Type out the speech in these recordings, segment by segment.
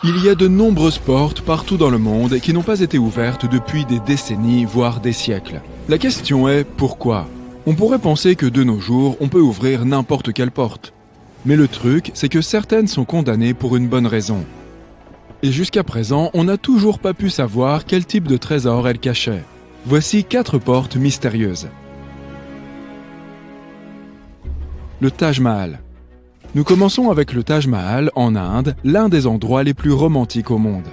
Il y a de nombreuses portes partout dans le monde qui n'ont pas été ouvertes depuis des décennies, voire des siècles. La question est pourquoi ? On pourrait penser que de nos jours, on peut ouvrir n'importe quelle porte. Mais le truc, c'est que certaines sont condamnées pour une bonne raison. Et jusqu'à présent, on n'a toujours pas pu savoir quel type de trésor elles cachaient. Voici 4 portes mystérieuses. Le Taj Mahal. Nous commençons avec le Taj Mahal en Inde, l'un des endroits les plus romantiques au monde.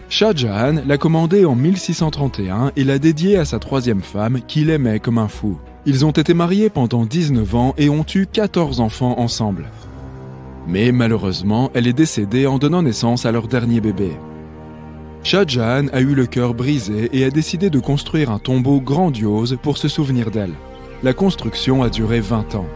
Shah Jahan l'a commandé en 1631 et l'a dédié à sa 3e femme qu'il aimait comme un fou. Ils ont été mariés pendant 19 ans et ont eu 14 enfants ensemble. Mais malheureusement, elle est décédée en donnant naissance à leur dernier bébé. Shah Jahan a eu le cœur brisé et a décidé de construire un tombeau grandiose pour se souvenir d'elle. La construction a duré 20 ans.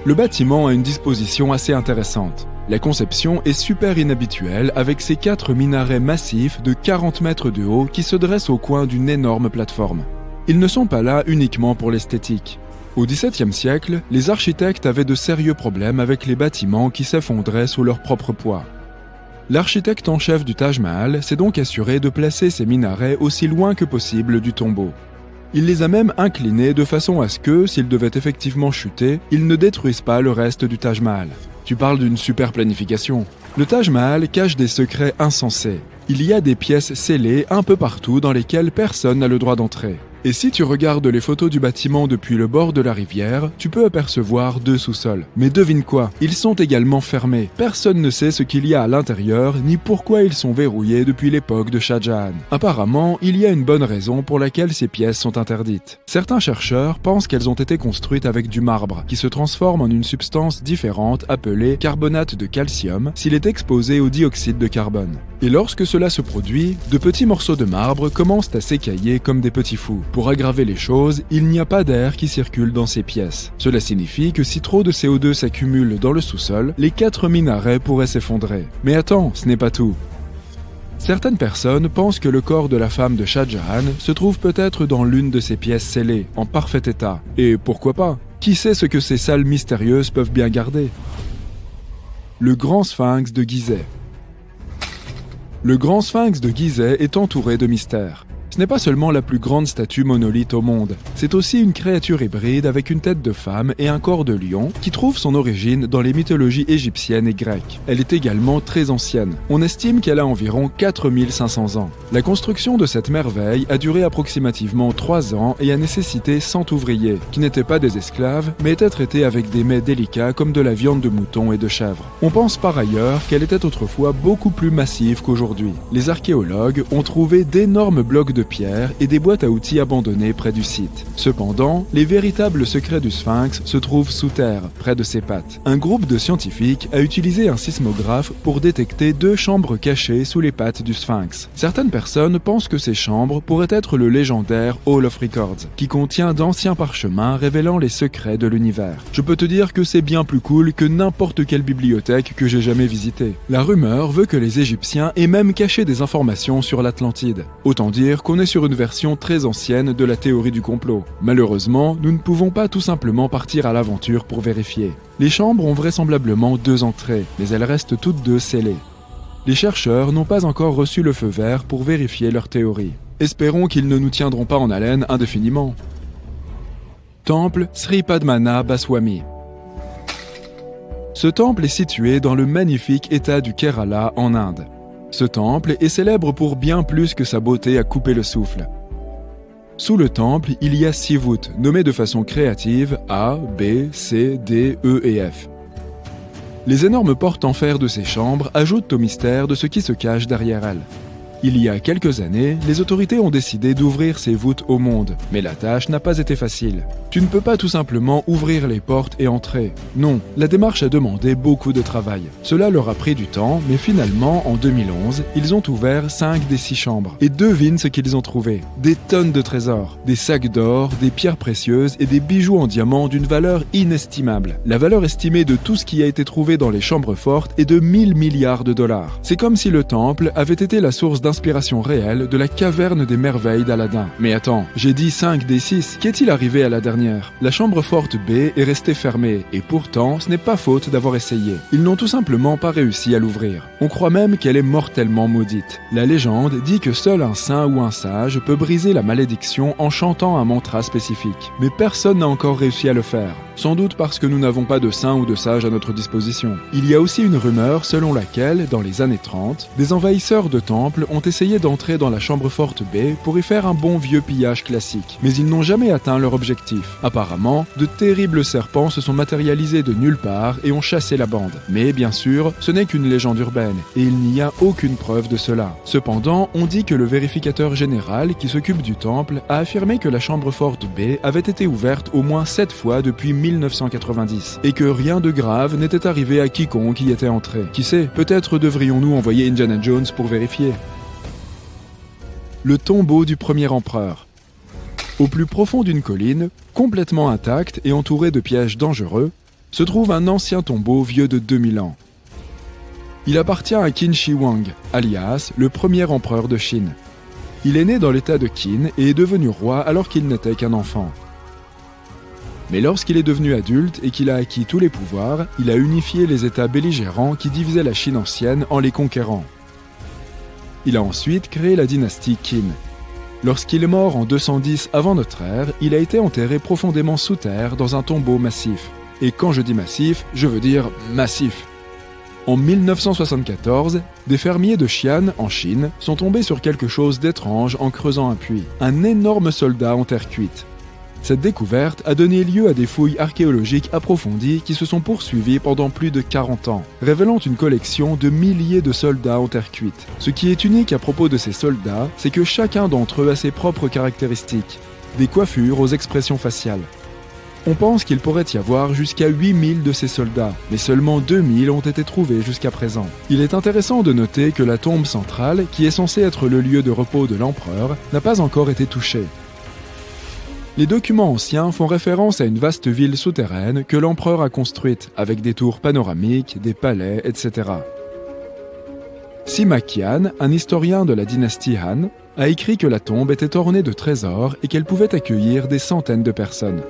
Le bâtiment a une disposition assez intéressante. La conception est super inhabituelle avec ses 4 minarets massifs de 40 mètres de haut qui se dressent au coin d'une énorme plateforme. Ils ne sont pas là uniquement pour l'esthétique. Au XVIIe siècle, les architectes avaient de sérieux problèmes avec les bâtiments qui s'effondraient sous leur propre poids. L'architecte en chef du Taj Mahal s'est donc assuré de placer ces minarets aussi loin que possible du tombeau. Il les a même inclinés de façon à ce que, s'ils devaient effectivement chuter, ils ne détruisent pas le reste du Taj Mahal. Tu parles d'une super planification. Le Taj Mahal cache des secrets insensés. Il y a des pièces scellées un peu partout dans lesquelles personne n'a le droit d'entrer. Et si tu regardes les photos du bâtiment depuis le bord de la rivière, tu peux apercevoir 2 sous-sols. Mais devine quoi, ils sont également fermés. Personne ne sait ce qu'il y a à l'intérieur, ni pourquoi ils sont verrouillés depuis l'époque de Shah Jahan. Apparemment, il y a une bonne raison pour laquelle ces pièces sont interdites. Certains chercheurs pensent qu'elles ont été construites avec du marbre, qui se transforme en une substance différente appelée carbonate de calcium s'il est exposé au dioxyde de carbone. Et lorsque cela se produit, de petits morceaux de marbre commencent à s'écailler comme des petits fous. Pour aggraver les choses, il n'y a pas d'air qui circule dans ces pièces. Cela signifie que si trop de CO2 s'accumule dans le sous-sol, les 4 minarets pourraient s'effondrer. Mais attends, ce n'est pas tout. Certaines personnes pensent que le corps de la femme de Shah Jahan se trouve peut-être dans l'une de ces pièces scellées, en parfait état. Et pourquoi pas ? Qui sait ce que ces salles mystérieuses peuvent bien garder ? Le Grand Sphinx de Gizeh. Le Grand Sphinx de Gizeh est entouré de mystères. Ce n'est pas seulement la plus grande statue monolithe au monde, c'est aussi une créature hybride avec une tête de femme et un corps de lion qui trouve son origine dans les mythologies égyptiennes et grecques. Elle est également très ancienne. On estime qu'elle a environ 4500 ans. La construction de cette merveille a duré approximativement 3 ans et a nécessité 100 ouvriers, qui n'étaient pas des esclaves, mais étaient traités avec des mets délicats comme de la viande de mouton et de chèvre. On pense par ailleurs qu'elle était autrefois beaucoup plus massive qu'aujourd'hui. Les archéologues ont trouvé d'énormes blocs de pierre et des boîtes à outils abandonnées près du site. Cependant, les véritables secrets du Sphinx se trouvent sous terre, près de ses pattes. Un groupe de scientifiques a utilisé un sismographe pour détecter 2 chambres cachées sous les pattes du Sphinx. Certaines personnes pensent que ces chambres pourraient être le légendaire Hall of Records, qui contient d'anciens parchemins révélant les secrets de l'univers. Je peux te dire que c'est bien plus cool que n'importe quelle bibliothèque que j'ai jamais visitée. La rumeur veut que les Égyptiens aient même caché des informations sur l'Atlantide. Autant dire qu'on est sur une version très ancienne de la théorie du complot. Malheureusement, nous ne pouvons pas tout simplement partir à l'aventure pour vérifier. Les chambres ont vraisemblablement 2 entrées, mais elles restent toutes 2 scellées. Les chercheurs n'ont pas encore reçu le feu vert pour vérifier leur théorie. Espérons qu'ils ne nous tiendront pas en haleine indéfiniment. Temple Sri Padmana Baswami. Ce temple est situé dans le magnifique état du Kerala en Inde. Ce temple est célèbre pour bien plus que sa beauté à couper le souffle. Sous le temple, il y a 6 voûtes, nommées de façon créative A, B, C, D, E et F. Les énormes portes en fer de ces chambres ajoutent au mystère de ce qui se cache derrière elles. Il y a quelques années, les autorités ont décidé d'ouvrir ces voûtes au monde, mais la tâche n'a pas été facile. Tu ne peux pas tout simplement ouvrir les portes et entrer. Non, la démarche a demandé beaucoup de travail. Cela leur a pris du temps, mais finalement, en 2011, ils ont ouvert 5 des 6 chambres. Et devine ce qu'ils ont trouvé. Des tonnes de trésors, des sacs d'or, des pierres précieuses et des bijoux en diamant d'une valeur inestimable. La valeur estimée de tout ce qui a été trouvé dans les chambres fortes est de 1000 milliards de dollars. C'est comme si le temple avait été la source d'inspiration d'inspiration réelle de la caverne des merveilles d'Aladin. Mais attends, j'ai dit 5 des 6, qu'est-il arrivé à la dernière? La chambre forte B est restée fermée, et pourtant ce n'est pas faute d'avoir essayé. Ils n'ont tout simplement pas réussi à l'ouvrir. On croit même qu'elle est mortellement maudite. La légende dit que seul un saint ou un sage peut briser la malédiction en chantant un mantra spécifique. Mais personne n'a encore réussi à le faire. Sans doute parce que nous n'avons pas de saint ou de sage à notre disposition. Il y a aussi une rumeur selon laquelle, dans les années 30, des envahisseurs de temples ont essayé d'entrer dans la chambre forte B pour y faire un bon vieux pillage classique. Mais ils n'ont jamais atteint leur objectif. Apparemment, de terribles serpents se sont matérialisés de nulle part et ont chassé la bande. Mais bien sûr, ce n'est qu'une légende urbaine, et il n'y a aucune preuve de cela. Cependant, on dit que le vérificateur général qui s'occupe du temple a affirmé que la chambre forte B avait été ouverte au moins 7 fois depuis 1990, et que rien de grave n'était arrivé à quiconque y était entré. Qui sait, peut-être devrions-nous envoyer Indiana Jones pour vérifier. Le tombeau du premier empereur. Au plus profond d'une colline, complètement intacte et entouré de pièges dangereux, se trouve un ancien tombeau vieux de 2000 ans. Il appartient à Qin Shi Huang, alias le premier empereur de Chine. Il est né dans l'état de Qin et est devenu roi alors qu'il n'était qu'un enfant. Mais lorsqu'il est devenu adulte et qu'il a acquis tous les pouvoirs, il a unifié les États belligérants qui divisaient la Chine ancienne en les conquérant. Il a ensuite créé la dynastie Qin. Lorsqu'il est mort en 210 avant notre ère, il a été enterré profondément sous terre dans un tombeau massif. Et quand je dis massif, je veux dire massif. En 1974, des fermiers de Xi'an, en Chine, sont tombés sur quelque chose d'étrange en creusant un puits. Un énorme soldat en terre cuite. Cette découverte a donné lieu à des fouilles archéologiques approfondies qui se sont poursuivies pendant plus de 40 ans, révélant une collection de milliers de soldats en terre cuite. Ce qui est unique à propos de ces soldats, c'est que chacun d'entre eux a ses propres caractéristiques, des coiffures aux expressions faciales. On pense qu'il pourrait y avoir jusqu'à 8000 de ces soldats, mais seulement 2000 ont été trouvés jusqu'à présent. Il est intéressant de noter que la tombe centrale, qui est censée être le lieu de repos de l'empereur, n'a pas encore été touchée. Les documents anciens font référence à une vaste ville souterraine que l'empereur a construite, avec des tours panoramiques, des palais, etc. Sima Qian, un historien de la dynastie Han, a écrit que la tombe était ornée de trésors et qu'elle pouvait accueillir des centaines de personnes.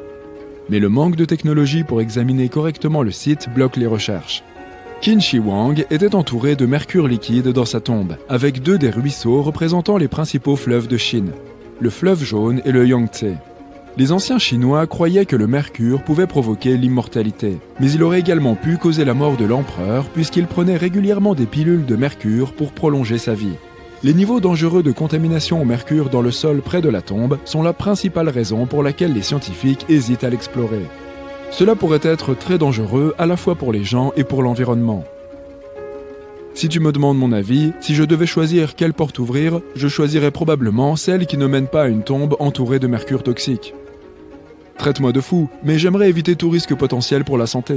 Mais le manque de technologie pour examiner correctement le site bloque les recherches. Qin Shi Huang était entouré de mercure liquide dans sa tombe, avec 2 des ruisseaux représentant les principaux fleuves de Chine, le fleuve jaune et le Yangtze. Les anciens Chinois croyaient que le mercure pouvait provoquer l'immortalité, mais il aurait également pu causer la mort de l'empereur puisqu'il prenait régulièrement des pilules de mercure pour prolonger sa vie. Les niveaux dangereux de contamination au mercure dans le sol près de la tombe sont la principale raison pour laquelle les scientifiques hésitent à l'explorer. Cela pourrait être très dangereux à la fois pour les gens et pour l'environnement. Si tu me demandes mon avis, si je devais choisir quelle porte ouvrir, je choisirais probablement celle qui ne mène pas à une tombe entourée de mercure toxique. Traite-moi de fou, mais j'aimerais éviter tout risque potentiel pour la santé.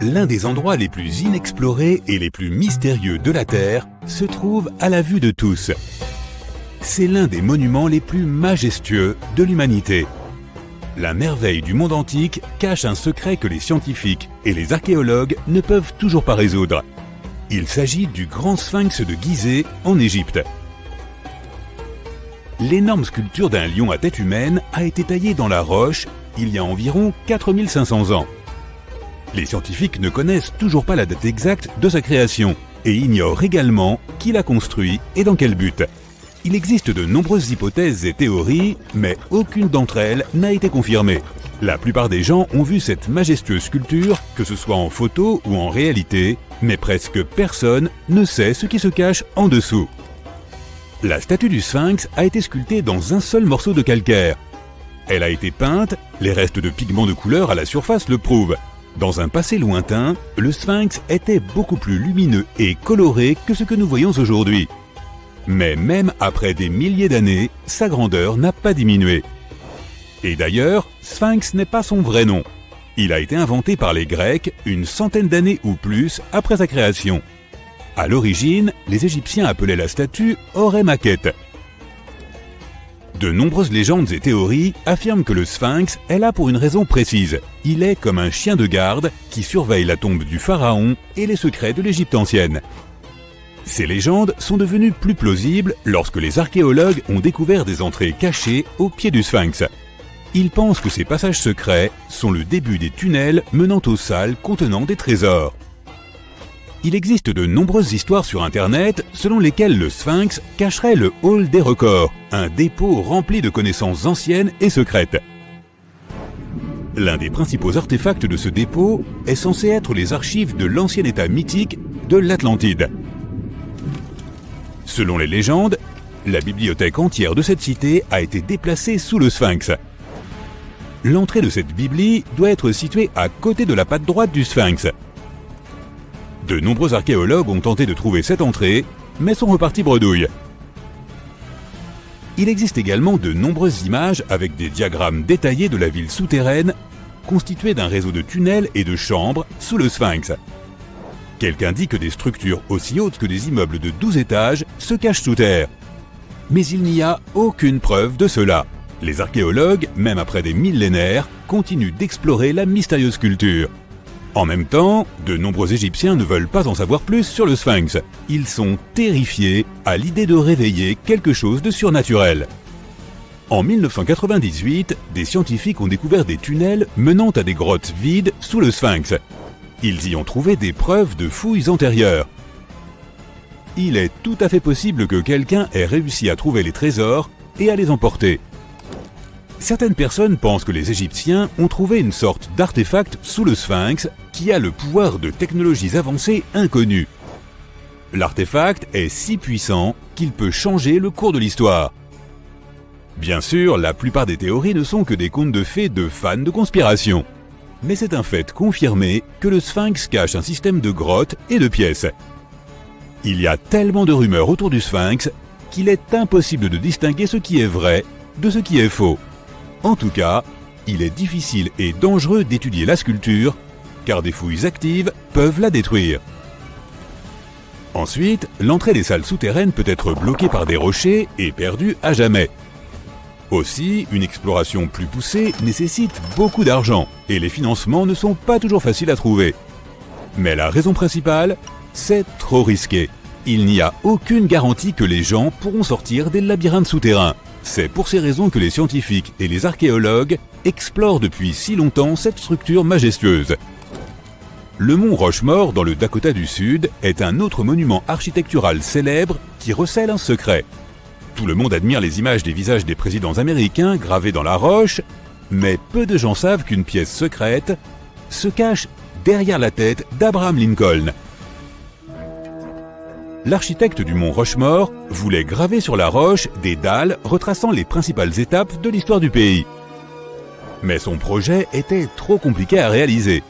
L'un des endroits les plus inexplorés et les plus mystérieux de la Terre se trouve à la vue de tous. C'est l'un des monuments les plus majestueux de l'humanité. La merveille du monde antique cache un secret que les scientifiques et les archéologues ne peuvent toujours pas résoudre. Il s'agit du grand sphinx de Gizeh en Égypte. L'énorme sculpture d'un lion à tête humaine a été taillée dans la roche il y a environ 4500 ans. Les scientifiques ne connaissent toujours pas la date exacte de sa création et ignorent également qui l'a construit et dans quel but. Il existe de nombreuses hypothèses et théories, mais aucune d'entre elles n'a été confirmée. La plupart des gens ont vu cette majestueuse sculpture, que ce soit en photo ou en réalité, mais presque personne ne sait ce qui se cache en dessous. La statue du sphinx a été sculptée dans un seul morceau de calcaire. Elle a été peinte, les restes de pigments de couleur à la surface le prouvent. Dans un passé lointain, le sphinx était beaucoup plus lumineux et coloré que ce que nous voyons aujourd'hui. Mais même après des milliers d'années, sa grandeur n'a pas diminué. Et d'ailleurs, sphinx n'est pas son vrai nom. Il a été inventé par les Grecs une centaine d'années ou plus après sa création. À l'origine, les Égyptiens appelaient la statue Horé-Maquette. De nombreuses légendes et théories affirment que le sphinx est là pour une raison précise. Il est comme un chien de garde qui surveille la tombe du pharaon et les secrets de l'Égypte ancienne. Ces légendes sont devenues plus plausibles lorsque les archéologues ont découvert des entrées cachées au pied du Sphinx. Ils pensent que ces passages secrets sont le début des tunnels menant aux salles contenant des trésors. Il existe de nombreuses histoires sur Internet selon lesquelles le Sphinx cacherait le Hall des records, un dépôt rempli de connaissances anciennes et secrètes. L'un des principaux artefacts de ce dépôt est censé être les archives de l'ancien état mythique de l'Atlantide. Selon les légendes, la bibliothèque entière de cette cité a été déplacée sous le Sphinx. L'entrée de cette bibli doit être située à côté de la patte droite du Sphinx. De nombreux archéologues ont tenté de trouver cette entrée, mais sont repartis bredouille. Il existe également de nombreuses images avec des diagrammes détaillés de la ville souterraine, constituée d'un réseau de tunnels et de chambres sous le Sphinx. Quelqu'un dit que des structures aussi hautes que des immeubles de 12 étages se cachent sous terre. Mais il n'y a aucune preuve de cela. Les archéologues, même après des millénaires, continuent d'explorer la mystérieuse culture. En même temps, de nombreux Égyptiens ne veulent pas en savoir plus sur le Sphinx. Ils sont terrifiés à l'idée de réveiller quelque chose de surnaturel. En 1998, des scientifiques ont découvert des tunnels menant à des grottes vides sous le Sphinx. Ils y ont trouvé des preuves de fouilles antérieures. Il est tout à fait possible que quelqu'un ait réussi à trouver les trésors et à les emporter. Certaines personnes pensent que les Égyptiens ont trouvé une sorte d'artefact sous le Sphinx qui a le pouvoir de technologies avancées inconnues. L'artefact est si puissant qu'il peut changer le cours de l'histoire. Bien sûr, la plupart des théories ne sont que des contes de fées de fans de conspiration. Mais c'est un fait confirmé que le Sphinx cache un système de grottes et de pièces. Il y a tellement de rumeurs autour du Sphinx qu'il est impossible de distinguer ce qui est vrai de ce qui est faux. En tout cas, il est difficile et dangereux d'étudier la sculpture, car des fouilles actives peuvent la détruire. Ensuite, l'entrée des salles souterraines peut être bloquée par des rochers et perdue à jamais. Aussi, une exploration plus poussée nécessite beaucoup d'argent, et les financements ne sont pas toujours faciles à trouver. Mais la raison principale, c'est trop risqué. Il n'y a aucune garantie que les gens pourront sortir des labyrinthes souterrains. C'est pour ces raisons que les scientifiques et les archéologues explorent depuis si longtemps cette structure majestueuse. Le mont Rushmore, dans le Dakota du Sud, est un autre monument architectural célèbre qui recèle un secret. Tout le monde admire les images des visages des présidents américains gravés dans la roche, mais peu de gens savent qu'une pièce secrète se cache derrière la tête d'Abraham Lincoln. L'architecte du mont Rushmore voulait graver sur la roche des dalles retraçant les principales étapes de l'histoire du pays. Mais son projet était trop compliqué à réaliser.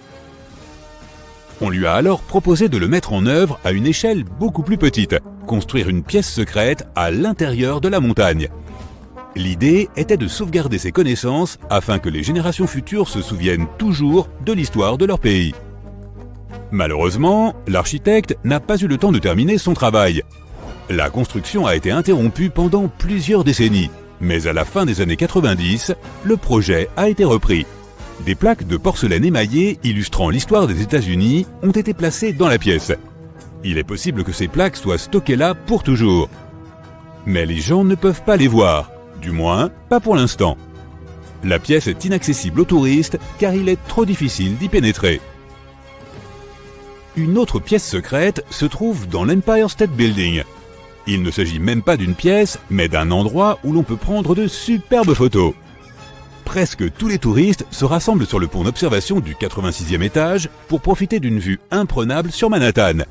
On lui a alors proposé de le mettre en œuvre à une échelle beaucoup plus petite, construire une pièce secrète à l'intérieur de la montagne. L'idée était de sauvegarder ses connaissances afin que les générations futures se souviennent toujours de l'histoire de leur pays. Malheureusement, l'architecte n'a pas eu le temps de terminer son travail. La construction a été interrompue pendant plusieurs décennies, mais à la fin des années 90, le projet a été repris. Des plaques de porcelaine émaillée illustrant l'histoire des États-Unis ont été placées dans la pièce. Il est possible que ces plaques soient stockées là pour toujours. Mais les gens ne peuvent pas les voir, du moins pas pour l'instant. La pièce est inaccessible aux touristes car il est trop difficile d'y pénétrer. Une autre pièce secrète se trouve dans l'Empire State Building. Il ne s'agit même pas d'une pièce, mais d'un endroit où l'on peut prendre de superbes photos. Presque tous les touristes se rassemblent sur le pont d'observation du 86e étage pour profiter d'une vue imprenable sur Manhattan.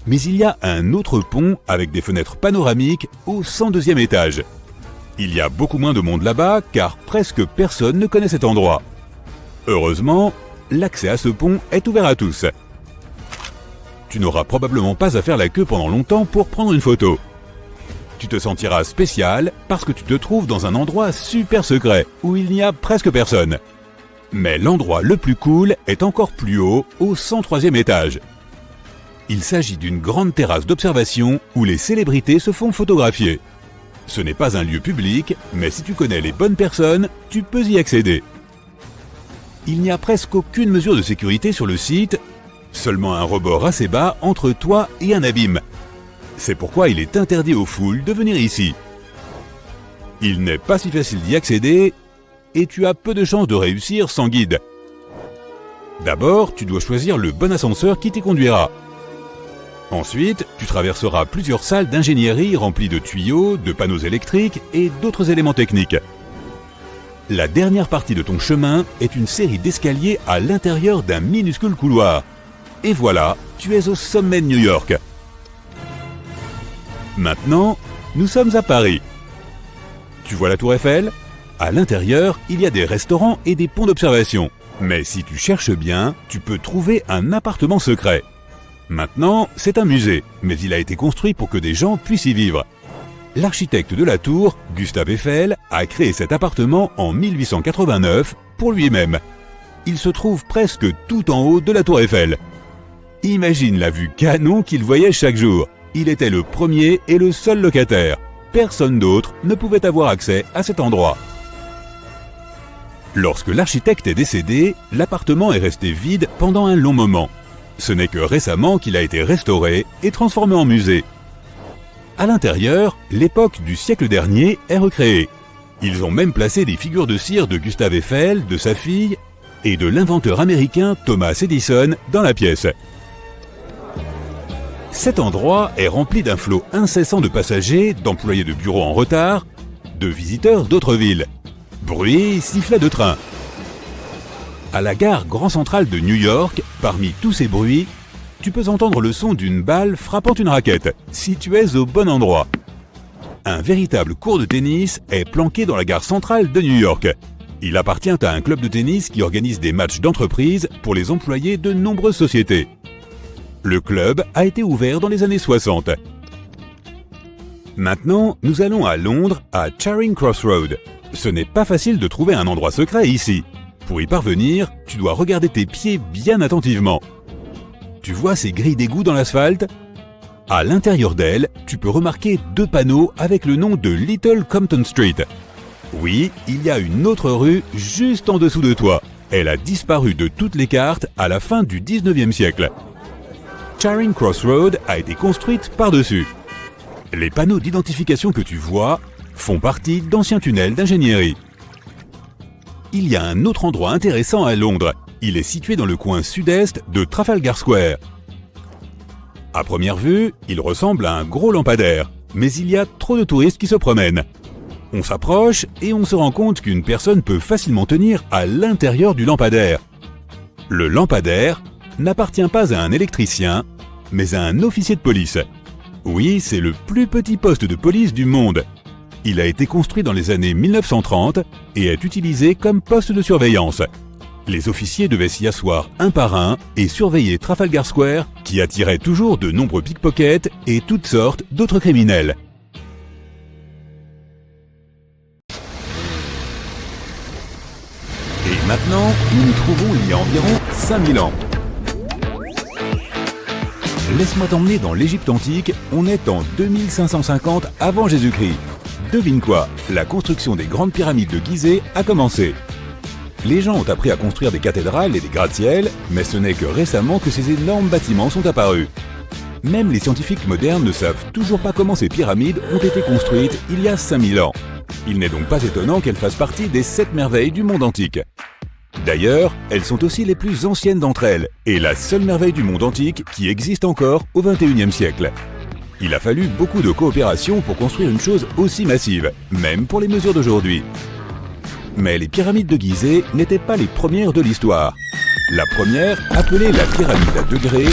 Mais il y a un autre pont avec des fenêtres panoramiques au 102e étage. Il y a beaucoup moins de monde là-bas car presque personne ne connaît cet endroit. Heureusement, l'accès à ce pont est ouvert à tous. Tu n'auras probablement pas à faire la queue pendant longtemps pour prendre une photo. Tu te sentiras spécial parce que tu te trouves dans un endroit super secret où il n'y a presque personne. Mais l'endroit le plus cool est encore plus haut, au 103e étage. Il s'agit d'une grande terrasse d'observation où les célébrités se font photographier. Ce n'est pas un lieu public, mais si tu connais les bonnes personnes, tu peux y accéder. Il n'y a presque aucune mesure de sécurité sur le site, seulement un rebord assez bas entre toi et un abîme. C'est pourquoi il est interdit aux foules de venir ici. Il n'est pas si facile d'y accéder et tu as peu de chances de réussir sans guide. D'abord, tu dois choisir le bon ascenseur qui t'y conduira. Ensuite, tu traverseras plusieurs salles d'ingénierie remplies de tuyaux, de panneaux électriques et d'autres éléments techniques. La dernière partie de ton chemin est une série d'escaliers à l'intérieur d'un minuscule couloir. Et voilà, tu es au sommet de New York. Maintenant, nous sommes à Paris. Tu vois la Tour Eiffel ? À l'intérieur, il y a des restaurants et des ponts d'observation. Mais si tu cherches bien, tu peux trouver un appartement secret. Maintenant, c'est un musée, mais il a été construit pour que des gens puissent y vivre. L'architecte de la tour, Gustave Eiffel, a créé cet appartement en 1889 pour lui-même. Il se trouve presque tout en haut de la tour Eiffel. Imagine la vue canon qu'il voyait chaque jour. Il était le premier et le seul locataire. Personne d'autre ne pouvait avoir accès à cet endroit. Lorsque l'architecte est décédé, l'appartement est resté vide pendant un long moment. Ce n'est que récemment qu'il a été restauré et transformé en musée. À l'intérieur, l'époque du siècle dernier est recréée. Ils ont même placé des figures de cire de Gustave Eiffel, de sa fille et de l'inventeur américain Thomas Edison dans la pièce. Cet endroit est rempli d'un flot incessant de passagers, d'employés de bureaux en retard, de visiteurs d'autres villes. Bruit, sifflet de train. À la gare Grand Central de New York, parmi tous ces bruits, tu peux entendre le son d'une balle frappant une raquette, si tu es au bon endroit. Un véritable court de tennis est planqué dans la gare centrale de New York. Il appartient à un club de tennis qui organise des matchs d'entreprise pour les employés de nombreuses sociétés. Le club a été ouvert dans les années 60. Maintenant, nous allons à Londres, à Charing Cross Road. Ce n'est pas facile de trouver un endroit secret ici. Pour y parvenir, tu dois regarder tes pieds bien attentivement. Tu vois ces grilles d'égout dans l'asphalte ? À l'intérieur d'elles, tu peux remarquer 2 panneaux avec le nom de Little Compton Street. Oui, il y a une autre rue juste en dessous de toi. Elle a disparu de toutes les cartes à la fin du 19e siècle. Charing Cross Road a été construite par-dessus. Les panneaux d'identification que tu vois font partie d'anciens tunnels d'ingénierie. Il y a un autre endroit intéressant à Londres. Il est situé dans le coin sud-est de Trafalgar Square. À première vue, il ressemble à un gros lampadaire, mais il y a trop de touristes qui se promènent. On s'approche et on se rend compte qu'une personne peut facilement tenir à l'intérieur du lampadaire. Le lampadaire n'appartient pas à un électricien, mais à un officier de police. Oui, c'est le plus petit poste de police du monde. Il a été construit dans les années 1930 et est utilisé comme poste de surveillance. Les officiers devaient s'y asseoir un par un et surveiller Trafalgar Square, qui attirait toujours de nombreux pickpockets et toutes sortes d'autres criminels. Et maintenant, nous nous trouvons il y a environ 5000 ans. Laisse-moi t'emmener dans l'Égypte antique, on est en 2550 avant Jésus-Christ. Devine quoi, la construction des grandes pyramides de Gizeh a commencé. Les gens ont appris à construire des cathédrales et des gratte-ciel, mais ce n'est que récemment que ces énormes bâtiments sont apparus. Même les scientifiques modernes ne savent toujours pas comment ces pyramides ont été construites il y a 5000 ans. Il n'est donc pas étonnant qu'elles fassent partie des 7 merveilles du monde antique. D'ailleurs, elles sont aussi les plus anciennes d'entre elles, et la seule merveille du monde antique qui existe encore au XXIe siècle. Il a fallu beaucoup de coopération pour construire une chose aussi massive, même pour les mesures d'aujourd'hui. Mais les pyramides de Gizeh n'étaient pas les premières de l'histoire. La première, appelée la pyramide à degrés,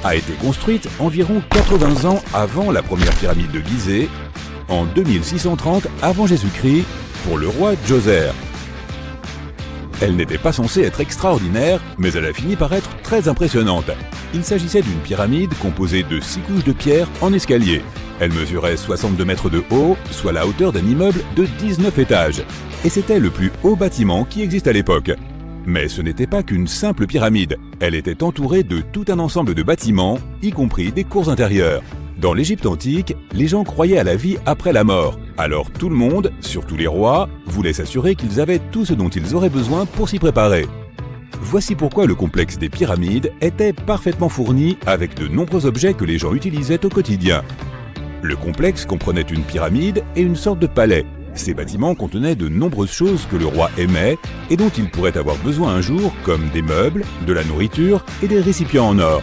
a été construite environ 80 ans avant la première pyramide de Gizeh, en 2630 avant Jésus-Christ, pour le roi Djoser. Elle n'était pas censée être extraordinaire, mais elle a fini par être très impressionnante. Il s'agissait d'une pyramide composée de 6 couches de pierre en escalier. Elle mesurait 62 mètres de haut, soit la hauteur d'un immeuble de 19 étages. Et c'était le plus haut bâtiment qui existe à l'époque. Mais ce n'était pas qu'une simple pyramide. Elle était entourée de tout un ensemble de bâtiments, y compris des cours intérieures. Dans l'Égypte antique, les gens croyaient à la vie après la mort. Alors tout le monde, surtout les rois, voulait s'assurer qu'ils avaient tout ce dont ils auraient besoin pour s'y préparer. Voici pourquoi le complexe des pyramides était parfaitement fourni avec de nombreux objets que les gens utilisaient au quotidien. Le complexe comprenait une pyramide et une sorte de palais. Ces bâtiments contenaient de nombreuses choses que le roi aimait et dont il pourrait avoir besoin un jour, comme des meubles, de la nourriture et des récipients en or.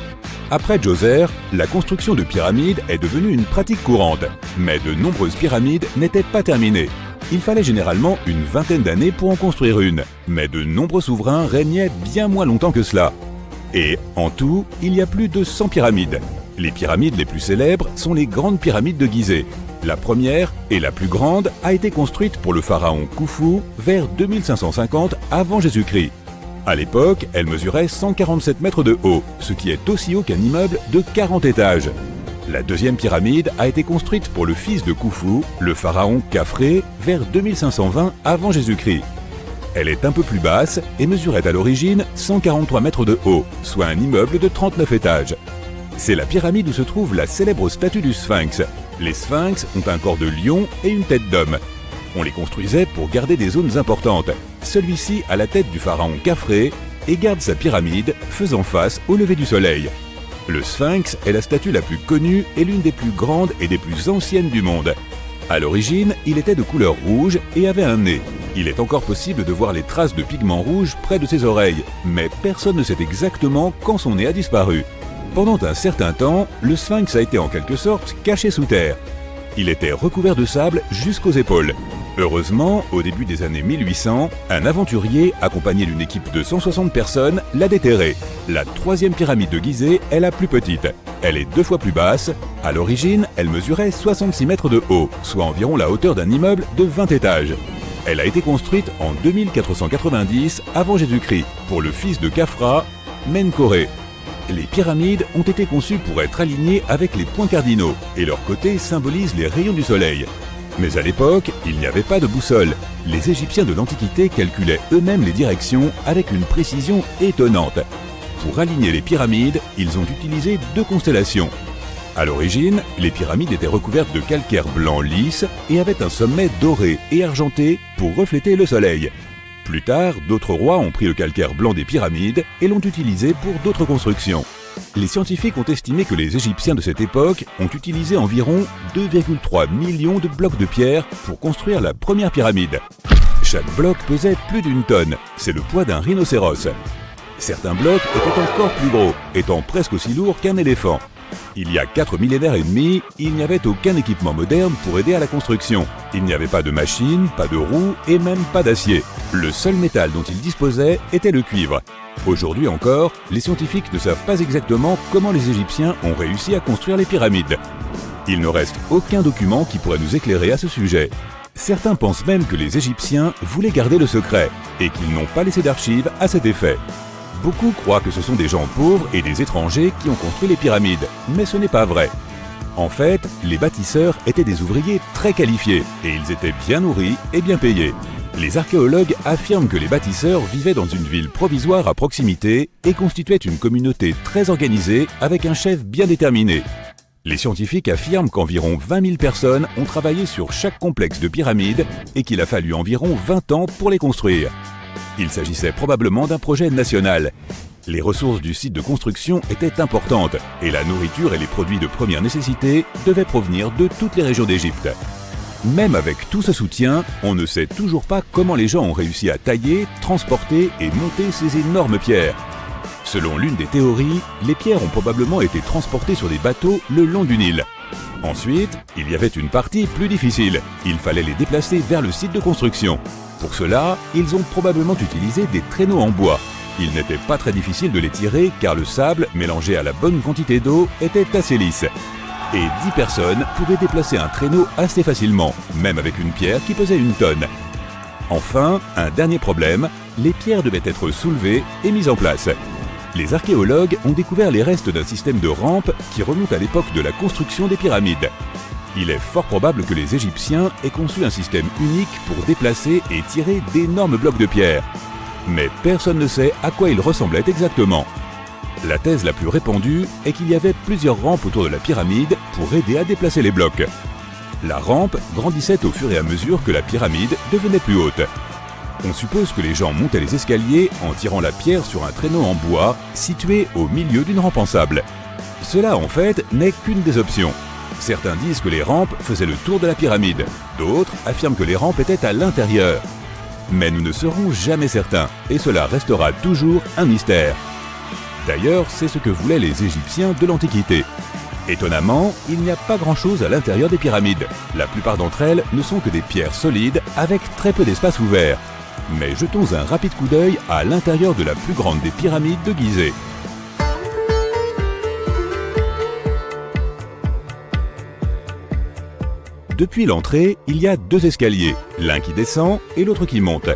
Après Djoser, la construction de pyramides est devenue une pratique courante, mais de nombreuses pyramides n'étaient pas terminées. Il fallait généralement une vingtaine d'années pour en construire une, mais de nombreux souverains régnaient bien moins longtemps que cela. Et en tout, il y a plus de 100 pyramides. Les pyramides les plus célèbres sont les grandes pyramides de Gizeh. La première, et la plus grande, a été construite pour le pharaon Khufu vers 2550 avant Jésus-Christ. À l'époque, elle mesurait 147 mètres de haut, ce qui est aussi haut qu'un immeuble de 40 étages. La deuxième pyramide a été construite pour le fils de Khufu, le pharaon Khafré, vers 2520 avant Jésus-Christ. Elle est un peu plus basse et mesurait à l'origine 143 mètres de haut, soit un immeuble de 39 étages. C'est la pyramide où se trouve la célèbre statue du Sphinx. Les Sphinx ont un corps de lion et une tête d'homme. On les construisait pour garder des zones importantes. Celui-ci a la tête du pharaon Khafré et garde sa pyramide faisant face au lever du soleil. Le Sphinx est la statue la plus connue et l'une des plus grandes et des plus anciennes du monde. À l'origine, il était de couleur rouge et avait un nez. Il est encore possible de voir les traces de pigments rouges près de ses oreilles, mais personne ne sait exactement quand son nez a disparu. Pendant un certain temps, le Sphinx a été en quelque sorte caché sous terre. Il était recouvert de sable jusqu'aux épaules. Heureusement, au début des années 1800, un aventurier, accompagné d'une équipe de 160 personnes, l'a déterré. La troisième pyramide de Gizeh est la plus petite. Elle est 2 fois plus basse. À l'origine, elle mesurait 66 mètres de haut, soit environ la hauteur d'un immeuble de 20 étages. Elle a été construite en 2490 avant Jésus-Christ pour le fils de Khafra, Menkaure. Les pyramides ont été conçues pour être alignées avec les points cardinaux et leurs côtés symbolisent les rayons du soleil. Mais à l'époque, il n'y avait pas de boussole. Les Égyptiens de l'Antiquité calculaient eux-mêmes les directions avec une précision étonnante. Pour aligner les pyramides, ils ont utilisé 2 constellations. À l'origine, les pyramides étaient recouvertes de calcaire blanc lisse et avaient un sommet doré et argenté pour refléter le soleil. Plus tard, d'autres rois ont pris le calcaire blanc des pyramides et l'ont utilisé pour d'autres constructions. Les scientifiques ont estimé que les Égyptiens de cette époque ont utilisé environ 2,3 millions de blocs de pierre pour construire la première pyramide. Chaque bloc pesait plus d'1 tonne, c'est le poids d'un rhinocéros. Certains blocs étaient encore plus gros, étant presque aussi lourds qu'un éléphant. Il y a 4 millénaires et demi, il n'y avait aucun équipement moderne pour aider à la construction. Il n'y avait pas de machines, pas de roues et même pas d'acier. Le seul métal dont ils disposaient était le cuivre. Aujourd'hui encore, les scientifiques ne savent pas exactement comment les Égyptiens ont réussi à construire les pyramides. Il ne reste aucun document qui pourrait nous éclairer à ce sujet. Certains pensent même que les Égyptiens voulaient garder le secret et qu'ils n'ont pas laissé d'archives à cet effet. Beaucoup croient que ce sont des gens pauvres et des étrangers qui ont construit les pyramides, mais ce n'est pas vrai. En fait, les bâtisseurs étaient des ouvriers très qualifiés et ils étaient bien nourris et bien payés. Les archéologues affirment que les bâtisseurs vivaient dans une ville provisoire à proximité et constituaient une communauté très organisée avec un chef bien déterminé. Les scientifiques affirment qu'environ 20 000 personnes ont travaillé sur chaque complexe de pyramides et qu'il a fallu environ 20 ans pour les construire. Il s'agissait probablement d'un projet national. Les ressources du site de construction étaient importantes et la nourriture et les produits de première nécessité devaient provenir de toutes les régions d'Égypte. Même avec tout ce soutien, on ne sait toujours pas comment les gens ont réussi à tailler, transporter et monter ces énormes pierres. Selon l'une des théories, les pierres ont probablement été transportées sur des bateaux le long du Nil. Ensuite, il y avait une partie plus difficile. Il fallait les déplacer vers le site de construction. Pour cela, ils ont probablement utilisé des traîneaux en bois. Il n'était pas très difficile de les tirer car le sable, mélangé à la bonne quantité d'eau, était assez lisse. Et 10 personnes pouvaient déplacer un traîneau assez facilement, même avec une pierre qui pesait 1 tonne. Enfin, un dernier problème, les pierres devaient être soulevées et mises en place. Les archéologues ont découvert les restes d'un système de rampes qui remonte à l'époque de la construction des pyramides. Il est fort probable que les Égyptiens aient conçu un système unique pour déplacer et tirer d'énormes blocs de pierre. Mais personne ne sait à quoi il ressemblait exactement. La thèse la plus répandue est qu'il y avait plusieurs rampes autour de la pyramide pour aider à déplacer les blocs. La rampe grandissait au fur et à mesure que la pyramide devenait plus haute. On suppose que les gens montaient les escaliers en tirant la pierre sur un traîneau en bois situé au milieu d'une rampe en sable. Cela en fait n'est qu'une des options. Certains disent que les rampes faisaient le tour de la pyramide, d'autres affirment que les rampes étaient à l'intérieur. Mais nous ne serons jamais certains, et cela restera toujours un mystère. D'ailleurs, c'est ce que voulaient les Égyptiens de l'Antiquité. Étonnamment, il n'y a pas grand-chose à l'intérieur des pyramides. La plupart d'entre elles ne sont que des pierres solides avec très peu d'espace ouvert. Mais jetons un rapide coup d'œil à l'intérieur de la plus grande des pyramides de Gizeh. Depuis l'entrée, il y a 2 escaliers, l'un qui descend et l'autre qui monte.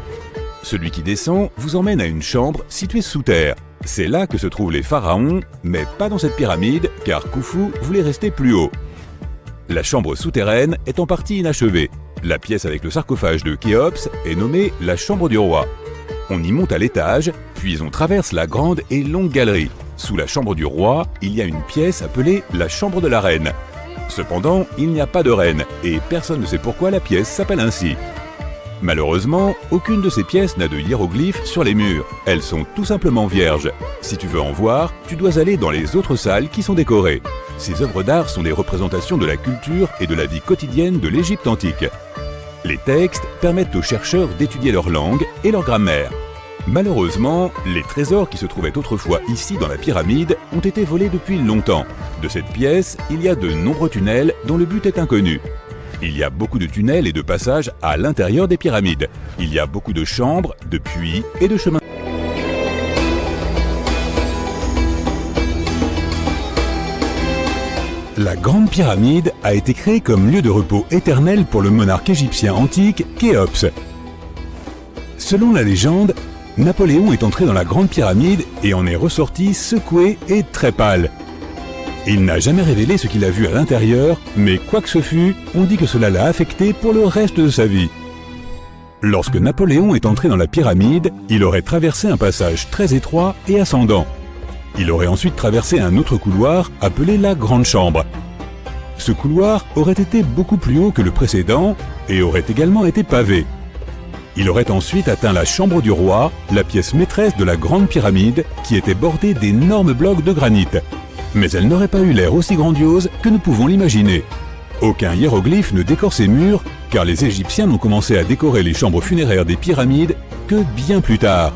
Celui qui descend vous emmène à une chambre située sous terre. C'est là que se trouvent les pharaons, mais pas dans cette pyramide, car Khufu voulait rester plus haut. La chambre souterraine est en partie inachevée. La pièce avec le sarcophage de Khéops est nommée la chambre du roi. On y monte à l'étage, puis on traverse la grande et longue galerie. Sous la chambre du roi, il y a une pièce appelée la chambre de la reine. Cependant, il n'y a pas de reine, et personne ne sait pourquoi la pièce s'appelle ainsi. Malheureusement, aucune de ces pièces n'a de hiéroglyphes sur les murs. Elles sont tout simplement vierges. Si tu veux en voir, tu dois aller dans les autres salles qui sont décorées. Ces œuvres d'art sont des représentations de la culture et de la vie quotidienne de l'Égypte antique. Les textes permettent aux chercheurs d'étudier leur langue et leur grammaire. Malheureusement, les trésors qui se trouvaient autrefois ici dans la pyramide ont été volés depuis longtemps. De cette pièce, il y a de nombreux tunnels dont le but est inconnu. Il y a beaucoup de tunnels et de passages à l'intérieur des pyramides. Il y a beaucoup de chambres, de puits et de chemins. La Grande Pyramide a été créée comme lieu de repos éternel pour le monarque égyptien antique Khéops. Selon la légende, Napoléon est entré dans la Grande Pyramide et en est ressorti secoué et très pâle. Il n'a jamais révélé ce qu'il a vu à l'intérieur, mais quoi que ce fût, on dit que cela l'a affecté pour le reste de sa vie. Lorsque Napoléon est entré dans la pyramide, il aurait traversé un passage très étroit et ascendant. Il aurait ensuite traversé un autre couloir appelé la Grande Chambre. Ce couloir aurait été beaucoup plus haut que le précédent et aurait également été pavé. Il aurait ensuite atteint la chambre du roi, la pièce maîtresse de la Grande Pyramide, qui était bordée d'énormes blocs de granit. Mais elle n'aurait pas eu l'air aussi grandiose que nous pouvons l'imaginer. Aucun hiéroglyphe ne décore ces murs, car les Égyptiens n'ont commencé à décorer les chambres funéraires des pyramides que bien plus tard.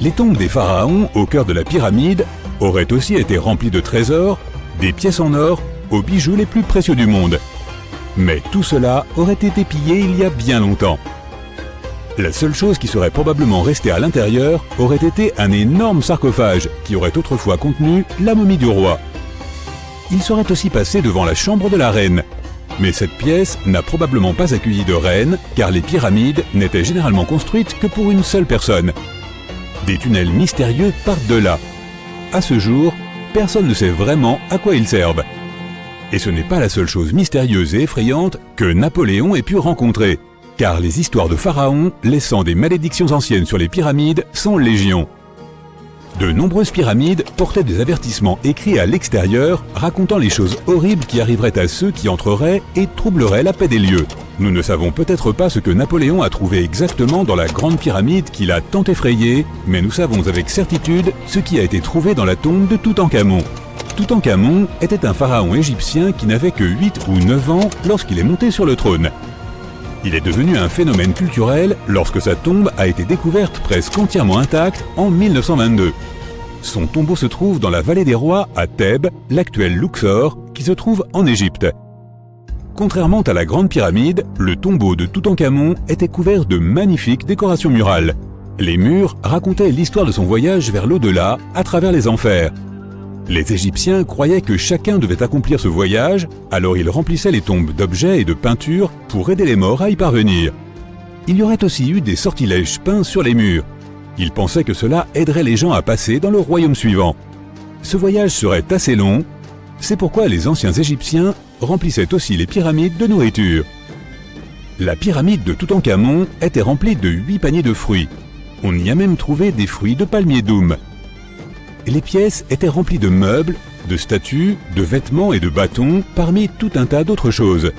Les tombes des pharaons, au cœur de la pyramide, auraient aussi été remplies de trésors, des pièces en or, aux bijoux les plus précieux du monde. Mais tout cela aurait été pillé il y a bien longtemps. La seule chose qui serait probablement restée à l'intérieur aurait été un énorme sarcophage qui aurait autrefois contenu la momie du roi. Il serait aussi passé devant la chambre de la reine. Mais cette pièce n'a probablement pas accueilli de reine, car les pyramides n'étaient généralement construites que pour une seule personne. Des tunnels mystérieux partent de là. À ce jour, personne ne sait vraiment à quoi ils servent. Et ce n'est pas la seule chose mystérieuse et effrayante que Napoléon ait pu rencontrer. Car les histoires de pharaons laissant des malédictions anciennes sur les pyramides sont légion. De nombreuses pyramides portaient des avertissements écrits à l'extérieur racontant les choses horribles qui arriveraient à ceux qui entreraient et troubleraient la paix des lieux. Nous ne savons peut-être pas ce que Napoléon a trouvé exactement dans la Grande Pyramide qui l'a tant effrayé, mais nous savons avec certitude ce qui a été trouvé dans la tombe de Toutankhamon. Toutankhamon était un pharaon égyptien qui n'avait que 8 ou 9 ans lorsqu'il est monté sur le trône. Il est devenu un phénomène culturel lorsque sa tombe a été découverte presque entièrement intacte en 1922. Son tombeau se trouve dans la vallée des rois à Thèbes, l'actuel Luxor, qui se trouve en Égypte. Contrairement à la Grande Pyramide, le tombeau de Toutankhamon était couvert de magnifiques décorations murales. Les murs racontaient l'histoire de son voyage vers l'au-delà à travers les enfers. Les Égyptiens croyaient que chacun devait accomplir ce voyage, alors ils remplissaient les tombes d'objets et de peintures pour aider les morts à y parvenir. Il y aurait aussi eu des sortilèges peints sur les murs. Ils pensaient que cela aiderait les gens à passer dans le royaume suivant. Ce voyage serait assez long, c'est pourquoi les anciens Égyptiens remplissaient aussi les pyramides de nourriture. La pyramide de Toutankhamon était remplie de 8 paniers de fruits. On y a même trouvé des fruits de palmier doum. Les pièces étaient remplies de meubles, de statues, de vêtements et de bâtons, parmi tout un tas d'autres choses.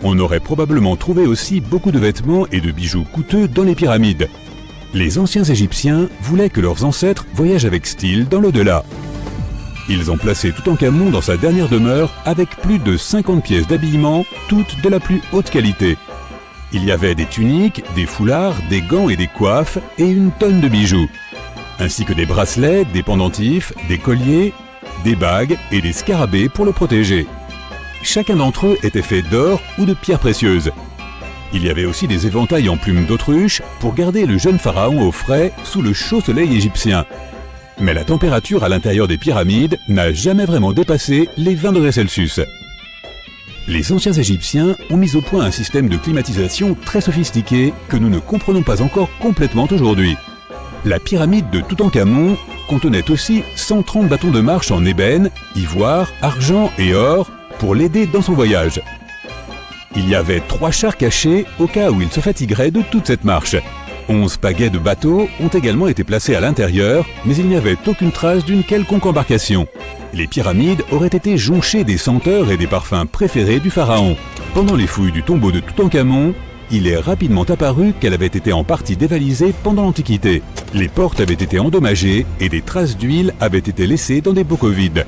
On aurait probablement trouvé aussi beaucoup de vêtements et de bijoux coûteux dans les pyramides. Les anciens Égyptiens voulaient que leurs ancêtres voyagent avec style dans l'au-delà. Ils ont placé Toutankhamon dans sa dernière demeure avec plus de 50 pièces d'habillement, toutes de la plus haute qualité. Il y avait des tuniques, des foulards, des gants et des coiffes et une tonne de bijoux, ainsi que des bracelets, des pendentifs, des colliers, des bagues et des scarabées pour le protéger. Chacun d'entre eux était fait d'or ou de pierres précieuses. Il y avait aussi des éventails en plumes d'autruche pour garder le jeune pharaon au frais sous le chaud soleil égyptien. Mais la température à l'intérieur des pyramides n'a jamais vraiment dépassé les 20 degrés Celsius. Les anciens Égyptiens ont mis au point un système de climatisation très sophistiqué que nous ne comprenons pas encore complètement aujourd'hui. La pyramide de Toutankhamon contenait aussi 130 bâtons de marche en ébène, ivoire, argent et or pour l'aider dans son voyage. Il y avait 3 chars cachés au cas où il se fatiguerait de toute cette marche. 11 pagaies de bateaux ont également été placés à l'intérieur, mais il n'y avait aucune trace d'une quelconque embarcation. Les pyramides auraient été jonchées des senteurs et des parfums préférés du pharaon. Pendant les fouilles du tombeau de Toutankhamon, il est rapidement apparu qu'elle avait été en partie dévalisée pendant l'Antiquité. Les portes avaient été endommagées et des traces d'huile avaient été laissées dans des bocaux vides.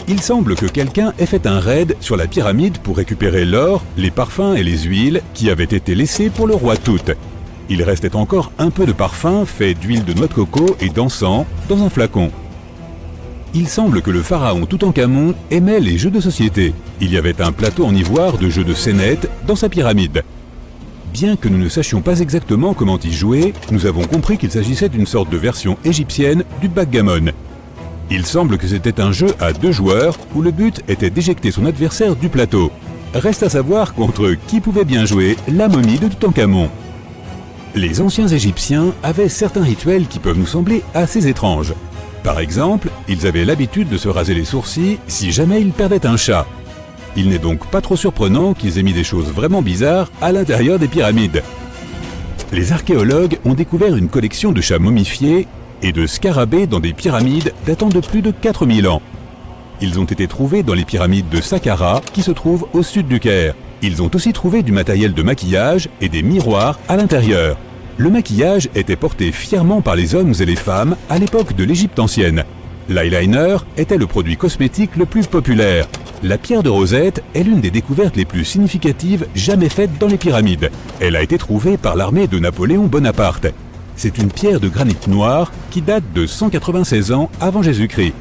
Il semble que quelqu'un ait fait un raid sur la pyramide pour récupérer l'or, les parfums et les huiles qui avaient été laissés pour le roi Tout. Il restait encore un peu de parfum fait d'huile de noix de coco et d'encens dans un flacon. Il semble que le pharaon Toutankhamon aimait les jeux de société. Il y avait un plateau en ivoire de jeux de scénettes dans sa pyramide. Bien que nous ne sachions pas exactement comment y jouer, nous avons compris qu'il s'agissait d'une sorte de version égyptienne du backgammon. Il semble que c'était un jeu à 2 joueurs où le but était d'éjecter son adversaire du plateau. Reste à savoir contre qui pouvait bien jouer la momie de Toutankhamon. Les anciens Égyptiens avaient certains rituels qui peuvent nous sembler assez étranges. Par exemple, ils avaient l'habitude de se raser les sourcils si jamais ils perdaient un chat. Il n'est donc pas trop surprenant qu'ils aient mis des choses vraiment bizarres à l'intérieur des pyramides. Les archéologues ont découvert une collection de chats momifiés et de scarabées dans des pyramides datant de plus de 4000 ans. Ils ont été trouvés dans les pyramides de Saqqara qui se trouvent au sud du Caire. Ils ont aussi trouvé du matériel de maquillage et des miroirs à l'intérieur. Le maquillage était porté fièrement par les hommes et les femmes à l'époque de l'Égypte ancienne. L'eyeliner était le produit cosmétique le plus populaire. La pierre de Rosette est l'une des découvertes les plus significatives jamais faites dans les pyramides. Elle a été trouvée par l'armée de Napoléon Bonaparte. C'est une pierre de granit noir qui date de 196 ans avant Jésus-Christ.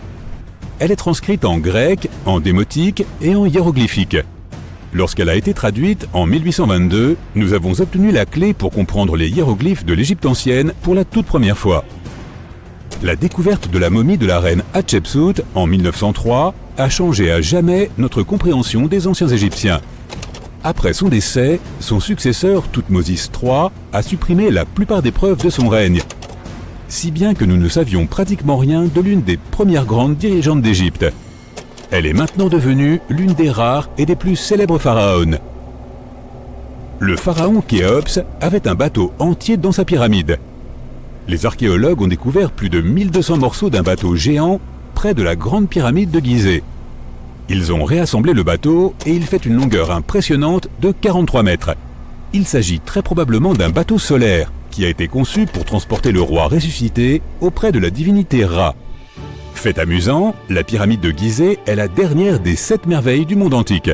Elle est transcrite en grec, en démotique et en hiéroglyphique. Lorsqu'elle a été traduite en 1822, nous avons obtenu la clé pour comprendre les hiéroglyphes de l'Égypte ancienne pour la toute première fois. La découverte de la momie de la reine Hatshepsut en 1903 a changé à jamais notre compréhension des anciens Égyptiens. Après son décès, son successeur Thoutmôsis III a supprimé la plupart des preuves de son règne, si bien que nous ne savions pratiquement rien de l'une des premières grandes dirigeantes d'Égypte. Elle est maintenant devenue l'une des rares et des plus célèbres pharaons. Le pharaon Khéops avait un bateau entier dans sa pyramide. Les archéologues ont découvert plus de 1200 morceaux d'un bateau géant près de la grande pyramide de Gizeh. Ils ont réassemblé le bateau et il fait une longueur impressionnante de 43 mètres. Il s'agit très probablement d'un bateau solaire qui a été conçu pour transporter le roi ressuscité auprès de la divinité Ra. Fait amusant, la pyramide de Gizeh est la dernière des 7 merveilles du monde antique.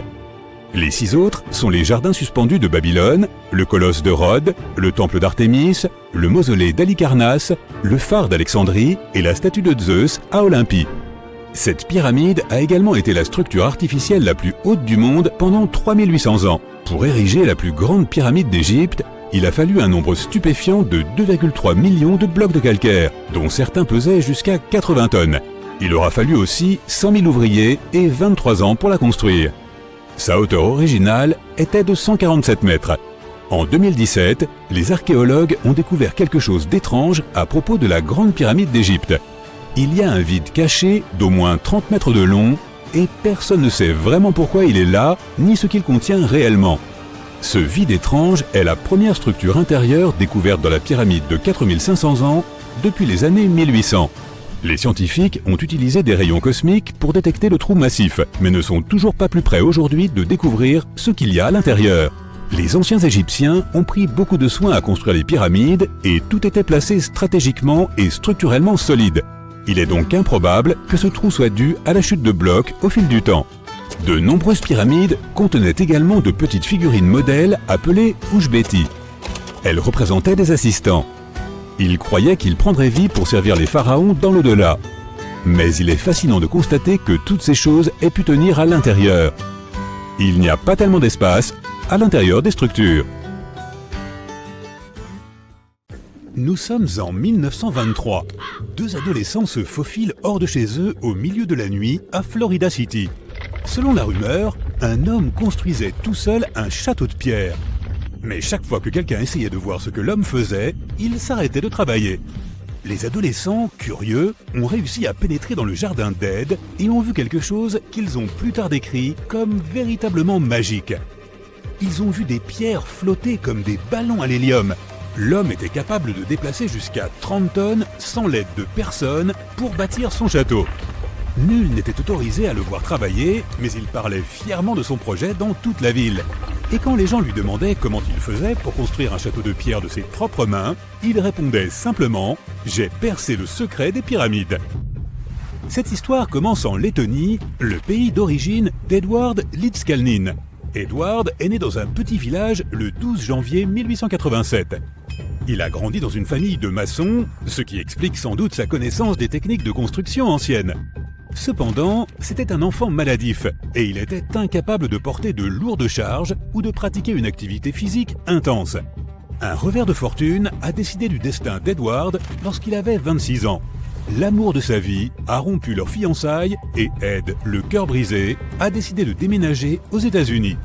Les 6 autres sont les jardins suspendus de Babylone, le colosse de Rhodes, le temple d'Artémis, le mausolée d'Halicarnasse, le phare d'Alexandrie et la statue de Zeus à Olympie. Cette pyramide a également été la structure artificielle la plus haute du monde pendant 3800 ans. Pour ériger la plus grande pyramide d'Égypte, il a fallu un nombre stupéfiant de 2,3 millions de blocs de calcaire, dont certains pesaient jusqu'à 80 tonnes. Il aura fallu aussi 100 000 ouvriers et 23 ans pour la construire. Sa hauteur originale était de 147 mètres. En 2017, les archéologues ont découvert quelque chose d'étrange à propos de la Grande Pyramide d'Égypte. Il y a un vide caché d'au moins 30 mètres de long et personne ne sait vraiment pourquoi il est là ni ce qu'il contient réellement. Ce vide étrange est la première structure intérieure découverte dans la pyramide de 4500 ans depuis les années 1800. Les scientifiques ont utilisé des rayons cosmiques pour détecter le trou massif, mais ne sont toujours pas plus près aujourd'hui de découvrir ce qu'il y a à l'intérieur. Les anciens Égyptiens ont pris beaucoup de soin à construire les pyramides et tout était placé stratégiquement et structurellement solide. Il est donc improbable que ce trou soit dû à la chute de blocs au fil du temps. De nombreuses pyramides contenaient également de petites figurines modèles appelées Ushbeti. Elles représentaient des assistants. Ils croyaient qu'ils prendraient vie pour servir les pharaons dans l'au-delà. Mais il est fascinant de constater que toutes ces choses aient pu tenir à l'intérieur. Il n'y a pas tellement d'espace à l'intérieur des structures. Nous sommes en 1923. Deux adolescents se faufilent hors de chez eux au milieu de la nuit à Florida City. Selon la rumeur, un homme construisait tout seul un château de pierre. Mais chaque fois que quelqu'un essayait de voir ce que l'homme faisait, il s'arrêtait de travailler. Les adolescents, curieux, ont réussi à pénétrer dans le jardin d'Ed et ont vu quelque chose qu'ils ont plus tard décrit comme véritablement magique. Ils ont vu des pierres flotter comme des ballons à l'hélium. L'homme était capable de déplacer jusqu'à 30 tonnes sans l'aide de personne pour bâtir son château. Nul n'était autorisé à le voir travailler, mais il parlait fièrement de son projet dans toute la ville. Et quand les gens lui demandaient comment il faisait pour construire un château de pierre de ses propres mains, il répondait simplement « J'ai percé le secret des pyramides ». Cette histoire commence en Lettonie, le pays d'origine d'Edward Lidskalnin. Edward est né dans un petit village le 12 janvier 1887. Il a grandi dans une famille de maçons, ce qui explique sans doute sa connaissance des techniques de construction anciennes. Cependant, c'était un enfant maladif et il était incapable de porter de lourdes charges ou de pratiquer une activité physique intense. Un revers de fortune a décidé du destin d'Edward lorsqu'il avait 26 ans. L'amour de sa vie a rompu leur fiançailles et Ed, le cœur brisé, a décidé de déménager aux États-Unis.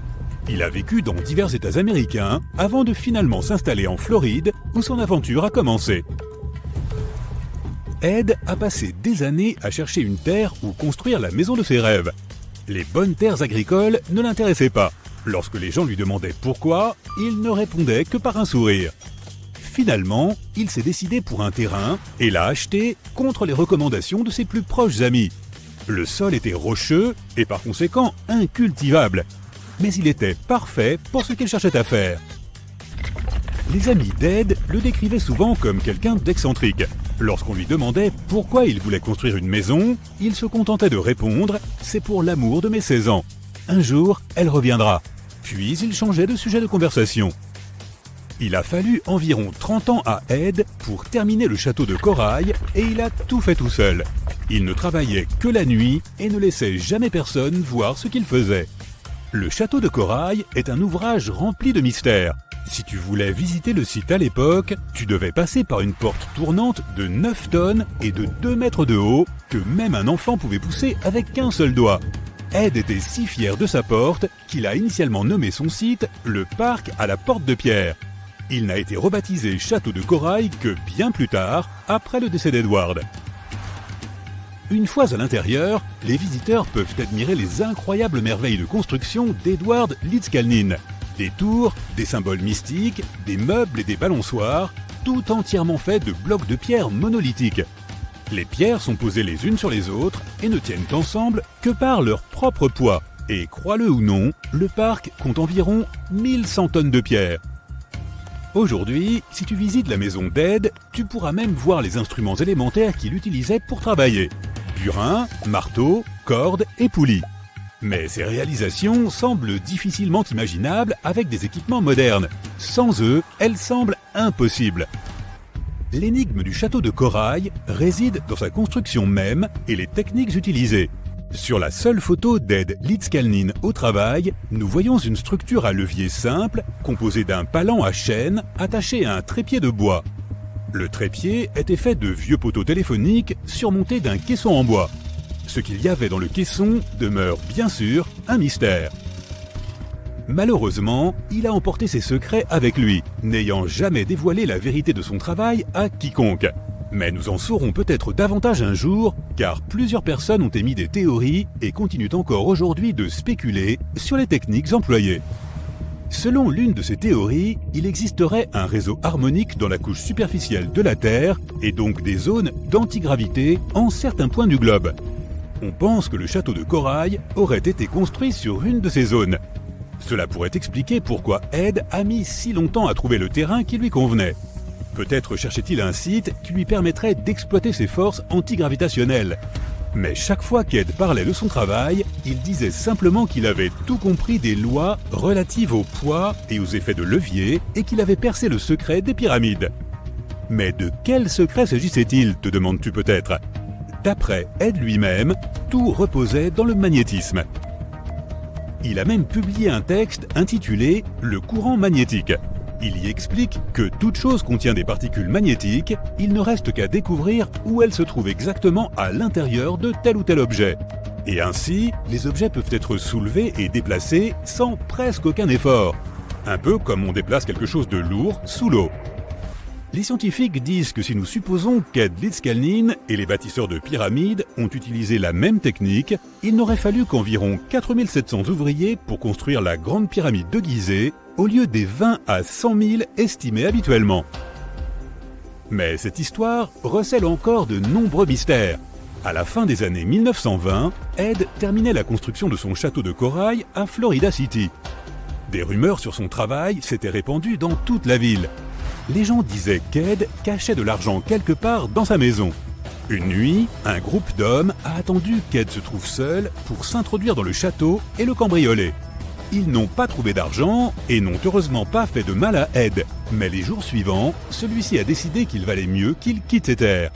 Il a vécu dans divers États américains avant de finalement s'installer en Floride où son aventure a commencé. Ed a passé des années à chercher une terre où construire la maison de ses rêves. Les bonnes terres agricoles ne l'intéressaient pas. Lorsque les gens lui demandaient pourquoi, il ne répondait que par un sourire. Finalement, il s'est décidé pour un terrain et l'a acheté contre les recommandations de ses plus proches amis. Le sol était rocheux et par conséquent incultivable. Mais il était parfait pour ce qu'il cherchait à faire. Les amis d'Ed le décrivaient souvent comme quelqu'un d'excentrique. Lorsqu'on lui demandait pourquoi il voulait construire une maison, il se contentait de répondre « C'est pour l'amour de mes 16 ans. Un jour, elle reviendra. » Puis il changeait de sujet de conversation. Il a fallu environ 30 ans à Ed pour terminer le château de corail et il a tout fait tout seul. Il ne travaillait que la nuit et ne laissait jamais personne voir ce qu'il faisait. Le château de corail est un ouvrage rempli de mystères. Si tu voulais visiter le site à l'époque, tu devais passer par une porte tournante de 9 tonnes et de 2 mètres de haut que même un enfant pouvait pousser avec qu'un seul doigt. Ed était si fier de sa porte qu'il a initialement nommé son site le parc à la porte de pierre. Il n'a été rebaptisé château de corail que bien plus tard, après le décès d'Edward. Une fois à l'intérieur, les visiteurs peuvent admirer les incroyables merveilles de construction d'Edward Lidskalnin. Des tours, des symboles mystiques, des meubles et des balançoires, tout entièrement fait de blocs de pierre monolithiques. Les pierres sont posées les unes sur les autres et ne tiennent ensemble que par leur propre poids. Et crois-le ou non, le parc compte environ 1100 tonnes de pierre. Aujourd'hui, si tu visites la maison d'Ed, tu pourras même voir les instruments élémentaires qu'il utilisait pour travailler. Burin, marteau, cordes et poulies. Mais ces réalisations semblent difficilement imaginables avec des équipements modernes. Sans eux, elles semblent impossibles. L'énigme du château de corail réside dans sa construction même et les techniques utilisées. Sur la seule photo d'Ed Lidskalnin au travail, nous voyons une structure à levier simple composée d'un palan à chaîne attaché à un trépied de bois. Le trépied était fait de vieux poteaux téléphoniques surmontés d'un caisson en bois. Ce qu'il y avait dans le caisson demeure bien sûr un mystère. Malheureusement, il a emporté ses secrets avec lui, n'ayant jamais dévoilé la vérité de son travail à quiconque. Mais nous en saurons peut-être davantage un jour, car plusieurs personnes ont émis des théories et continuent encore aujourd'hui de spéculer sur les techniques employées. Selon l'une de ces théories, il existerait un réseau harmonique dans la couche superficielle de la Terre et donc des zones d'antigravité en certains points du globe. On pense que le château de corail aurait été construit sur une de ces zones. Cela pourrait expliquer pourquoi Ed a mis si longtemps à trouver le terrain qui lui convenait. Peut-être cherchait-il un site qui lui permettrait d'exploiter ses forces antigravitationnelles. Mais chaque fois qu'Ed parlait de son travail, il disait simplement qu'il avait tout compris des lois relatives au poids et aux effets de levier et qu'il avait percé le secret des pyramides. Mais de quel secret s'agissait-il, te demandes-tu peut-être? D'après Ed lui-même, tout reposait dans le magnétisme. Il a même publié un texte intitulé « Le courant magnétique ». Il y explique que toute chose contient des particules magnétiques, il ne reste qu'à découvrir où elles se trouvent exactement à l'intérieur de tel ou tel objet. Et ainsi, les objets peuvent être soulevés et déplacés sans presque aucun effort. Un peu comme on déplace quelque chose de lourd sous l'eau. Les scientifiques disent que si nous supposons qu'Ed Lidskalnin et les bâtisseurs de pyramides ont utilisé la même technique, il n'aurait fallu qu'environ 4700 ouvriers pour construire la grande pyramide de Gizeh, au lieu des 20 à 100 000 estimés habituellement. Mais cette histoire recèle encore de nombreux mystères. À la fin des années 1920, Ed terminait la construction de son château de corail à Florida City. Des rumeurs sur son travail s'étaient répandues dans toute la ville. Les gens disaient qu'Ed cachait de l'argent quelque part dans sa maison. Une nuit, un groupe d'hommes a attendu qu'Ed se trouve seul pour s'introduire dans le château et le cambrioler. Ils n'ont pas trouvé d'argent et n'ont heureusement pas fait de mal à Ed. Mais les jours suivants, celui-ci a décidé qu'il valait mieux qu'il quitte ces terres.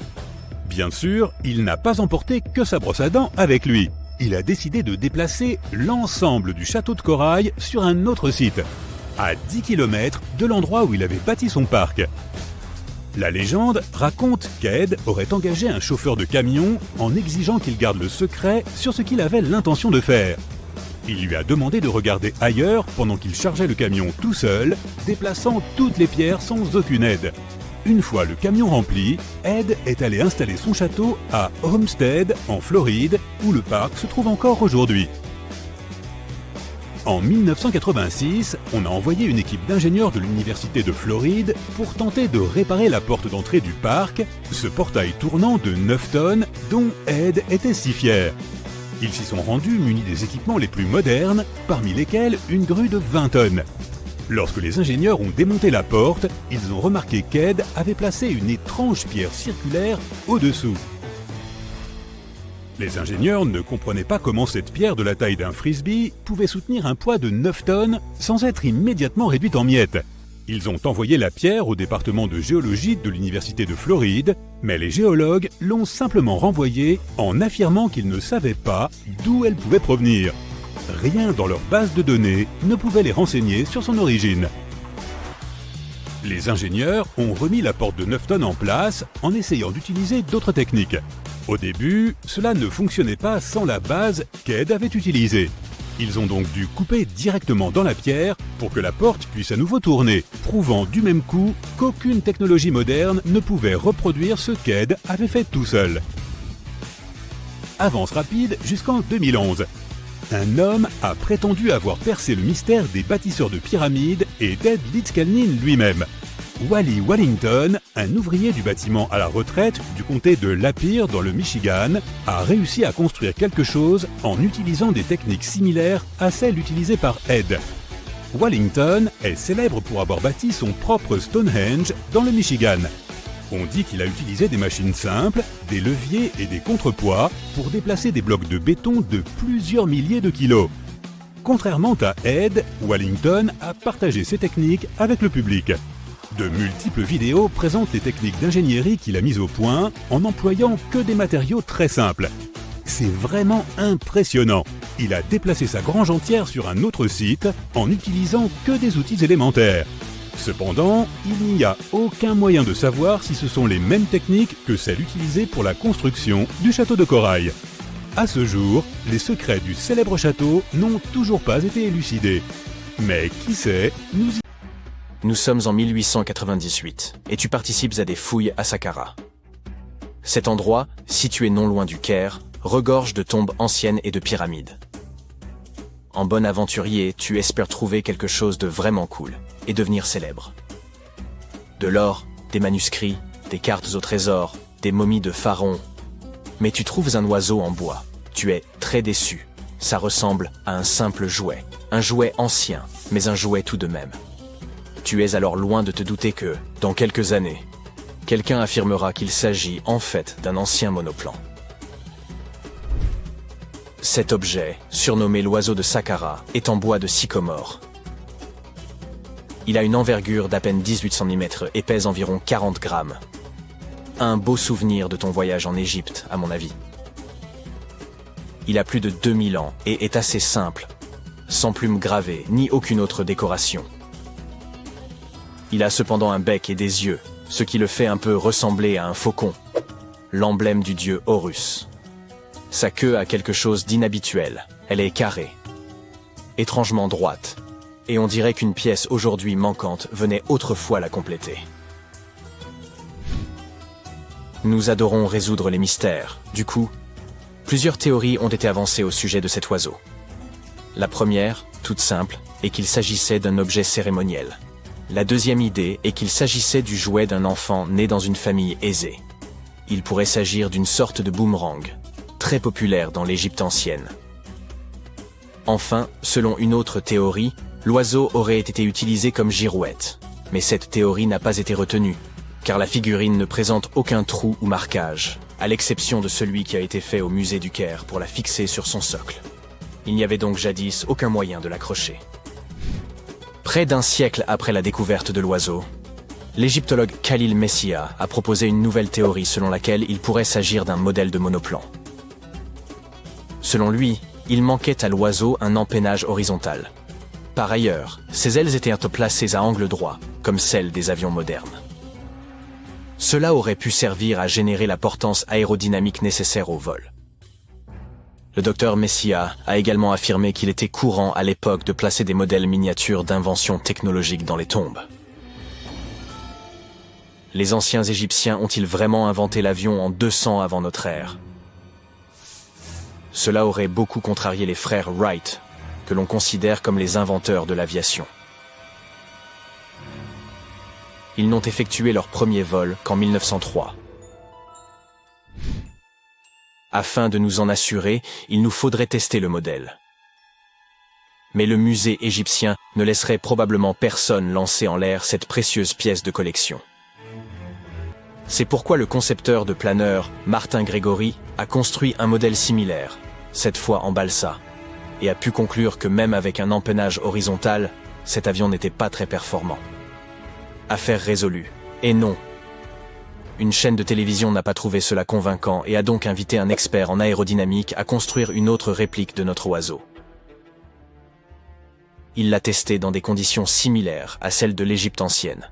Bien sûr, il n'a pas emporté que sa brosse à dents avec lui. Il a décidé de déplacer l'ensemble du château de corail sur un autre site, à 10 km de l'endroit où il avait bâti son parc. La légende raconte qu'Ed aurait engagé un chauffeur de camion en exigeant qu'il garde le secret sur ce qu'il avait l'intention de faire. Il lui a demandé de regarder ailleurs pendant qu'il chargeait le camion tout seul, déplaçant toutes les pierres sans aucune aide. Une fois le camion rempli, Ed est allé installer son château à Homestead, en Floride, où le parc se trouve encore aujourd'hui. En 1986, on a envoyé une équipe d'ingénieurs de l'université de Floride pour tenter de réparer la porte d'entrée du parc, ce portail tournant de 9 tonnes dont Ed était si fier. Ils s'y sont rendus munis des équipements les plus modernes, parmi lesquels une grue de 20 tonnes. Lorsque les ingénieurs ont démonté la porte, ils ont remarqué qu'Ed avait placé une étrange pierre circulaire au-dessous. Les ingénieurs ne comprenaient pas comment cette pierre de la taille d'un frisbee pouvait soutenir un poids de 9 tonnes sans être immédiatement réduite en miettes. Ils ont envoyé la pierre au département de géologie de l'université de Floride, mais les géologues l'ont simplement renvoyée en affirmant qu'ils ne savaient pas d'où elle pouvait provenir. Rien dans leur base de données ne pouvait les renseigner sur son origine. Les ingénieurs ont remis la porte de 9 tonnes en place en essayant d'utiliser d'autres techniques. Au début, cela ne fonctionnait pas sans la base qu'Ed avait utilisée. Ils ont donc dû couper directement dans la pierre pour que la porte puisse à nouveau tourner, prouvant du même coup qu'aucune technologie moderne ne pouvait reproduire ce qu'Ed avait fait tout seul. Avance rapide jusqu'en 2011. Un homme a prétendu avoir percé le mystère des bâtisseurs de pyramides et d'Ed Lidskalnin lui-même. Wally Wallington, un ouvrier du bâtiment à la retraite du comté de Lapeer dans le Michigan, a réussi à construire quelque chose en utilisant des techniques similaires à celles utilisées par Ed. Wallington est célèbre pour avoir bâti son propre Stonehenge dans le Michigan. On dit qu'il a utilisé des machines simples, des leviers et des contrepoids pour déplacer des blocs de béton de plusieurs milliers de kilos. Contrairement à Ed, Wallington a partagé ses techniques avec le public. De multiples vidéos présentent les techniques d'ingénierie qu'il a mises au point en n'employant que des matériaux très simples. C'est vraiment impressionnant. Il a déplacé sa grange entière sur un autre site en n'utilisant que des outils élémentaires. Cependant, il n'y a aucun moyen de savoir si ce sont les mêmes techniques que celles utilisées pour la construction du château de corail. À ce jour, les secrets du célèbre château n'ont toujours pas été élucidés. Mais qui sait, Nous sommes en 1898 et tu participes à des fouilles à Saqqara. Cet endroit, situé non loin du Caire, regorge de tombes anciennes et de pyramides. En bon aventurier, tu espères trouver quelque chose de vraiment cool et devenir célèbre. De l'or, des manuscrits, des cartes au trésor, des momies de pharaons. Mais tu trouves un oiseau en bois. Tu es très déçu. Ça ressemble à un simple jouet. Un jouet ancien, mais un jouet tout de même. Tu es alors loin de te douter que, dans quelques années, quelqu'un affirmera qu'il s'agit en fait d'un ancien monoplan. Cet objet, surnommé l'oiseau de Saqqara, est en bois de sycomore. Il a une envergure d'à peine 18 cm et pèse environ 40 grammes. Un beau souvenir de ton voyage en Égypte, à mon avis. Il a plus de 2000 ans et est assez simple, sans plumes gravées ni aucune autre décoration. Il a cependant un bec et des yeux, ce qui le fait un peu ressembler à un faucon, l'emblème du dieu Horus. Sa queue a quelque chose d'inhabituel, elle est carrée, étrangement droite, et on dirait qu'une pièce aujourd'hui manquante venait autrefois la compléter. Nous adorons résoudre les mystères, du coup, plusieurs théories ont été avancées au sujet de cet oiseau. La première, toute simple, est qu'il s'agissait d'un objet cérémoniel. La deuxième idée est qu'il s'agissait du jouet d'un enfant né dans une famille aisée. Il pourrait s'agir d'une sorte de boomerang, très populaire dans l'Égypte ancienne. Enfin, selon une autre théorie, l'oiseau aurait été utilisé comme girouette. Mais cette théorie n'a pas été retenue, car la figurine ne présente aucun trou ou marquage, à l'exception de celui qui a été fait au musée du Caire pour la fixer sur son socle. Il n'y avait donc jadis aucun moyen de l'accrocher. Près d'un siècle après la découverte de l'oiseau, l'égyptologue Khalil Messia a proposé une nouvelle théorie selon laquelle il pourrait s'agir d'un modèle de monoplan. Selon lui, il manquait à l'oiseau un empennage horizontal. Par ailleurs, ses ailes étaient placées à angle droit, comme celles des avions modernes. Cela aurait pu servir à générer la portance aérodynamique nécessaire au vol. Le docteur Messia a également affirmé qu'il était courant à l'époque de placer des modèles miniatures d'inventions technologiques dans les tombes. Les anciens Égyptiens ont-ils vraiment inventé l'avion en 200 avant notre ère ? Cela aurait beaucoup contrarié les frères Wright, que l'on considère comme les inventeurs de l'aviation. Ils n'ont effectué leur premier vol qu'en 1903. Afin de nous en assurer, il nous faudrait tester le modèle. Mais le musée égyptien ne laisserait probablement personne lancer en l'air cette précieuse pièce de collection. C'est pourquoi le concepteur de planeur, Martin Grégory, a construit un modèle similaire, cette fois en balsa, et a pu conclure que même avec un empennage horizontal, cet avion n'était pas très performant. Affaire résolue. Et non. Une chaîne de télévision n'a pas trouvé cela convaincant et a donc invité un expert en aérodynamique à construire une autre réplique de notre oiseau. Il l'a testé dans des conditions similaires à celles de l'Égypte ancienne,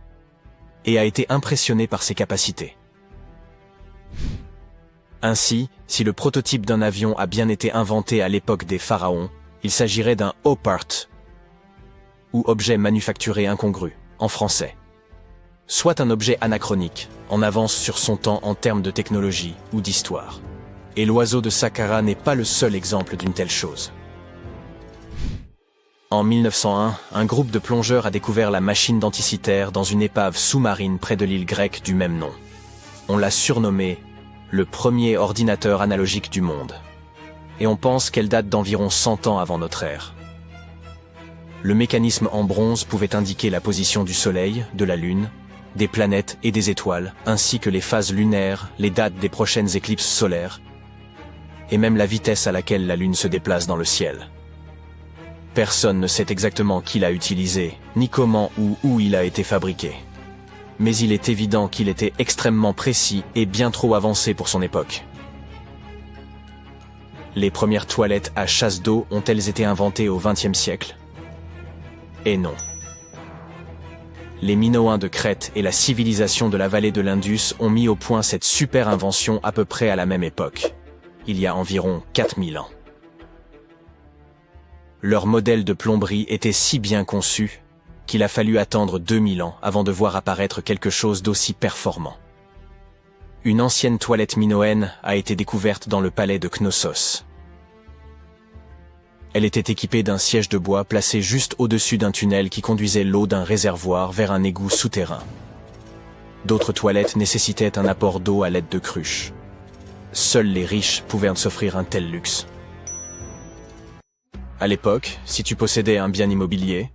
et a été impressionné par ses capacités. Ainsi, si le prototype d'un avion a bien été inventé à l'époque des pharaons, il s'agirait d'un opart, ou objet manufacturé incongru, en français. Soit un objet anachronique, en avance sur son temps en termes de technologie ou d'histoire. Et l'oiseau de Saqqara n'est pas le seul exemple d'une telle chose. En 1901, un groupe de plongeurs a découvert la machine d'Anticythère dans une épave sous-marine près de l'île grecque du même nom. On l'a surnommée le premier ordinateur analogique du monde. Et on pense qu'elle date d'environ 100 ans avant notre ère. Le mécanisme en bronze pouvait indiquer la position du Soleil, de la Lune, des planètes et des étoiles, ainsi que les phases lunaires, les dates des prochaines éclipses solaires, et même la vitesse à laquelle la Lune se déplace dans le ciel. Personne ne sait exactement qui l'a utilisé, ni comment ou où il a été fabriqué. Mais il est évident qu'il était extrêmement précis et bien trop avancé pour son époque. Les premières toilettes à chasse d'eau ont-elles été inventées au XXe siècle ? Et non. Les Minoens de Crète et la civilisation de la vallée de l'Indus ont mis au point cette super invention à peu près à la même époque, il y a environ 4000 ans. Leur modèle de plomberie était si bien conçu qu'il a fallu attendre 2000 ans avant de voir apparaître quelque chose d'aussi performant. Une ancienne toilette minoenne a été découverte dans le palais de Knossos. Elle était équipée d'un siège de bois placé juste au-dessus d'un tunnel qui conduisait l'eau d'un réservoir vers un égout souterrain. D'autres toilettes nécessitaient un apport d'eau à l'aide de cruches. Seuls les riches pouvaient s'offrir un tel luxe. À l'époque, si tu possédais un bien immobilier,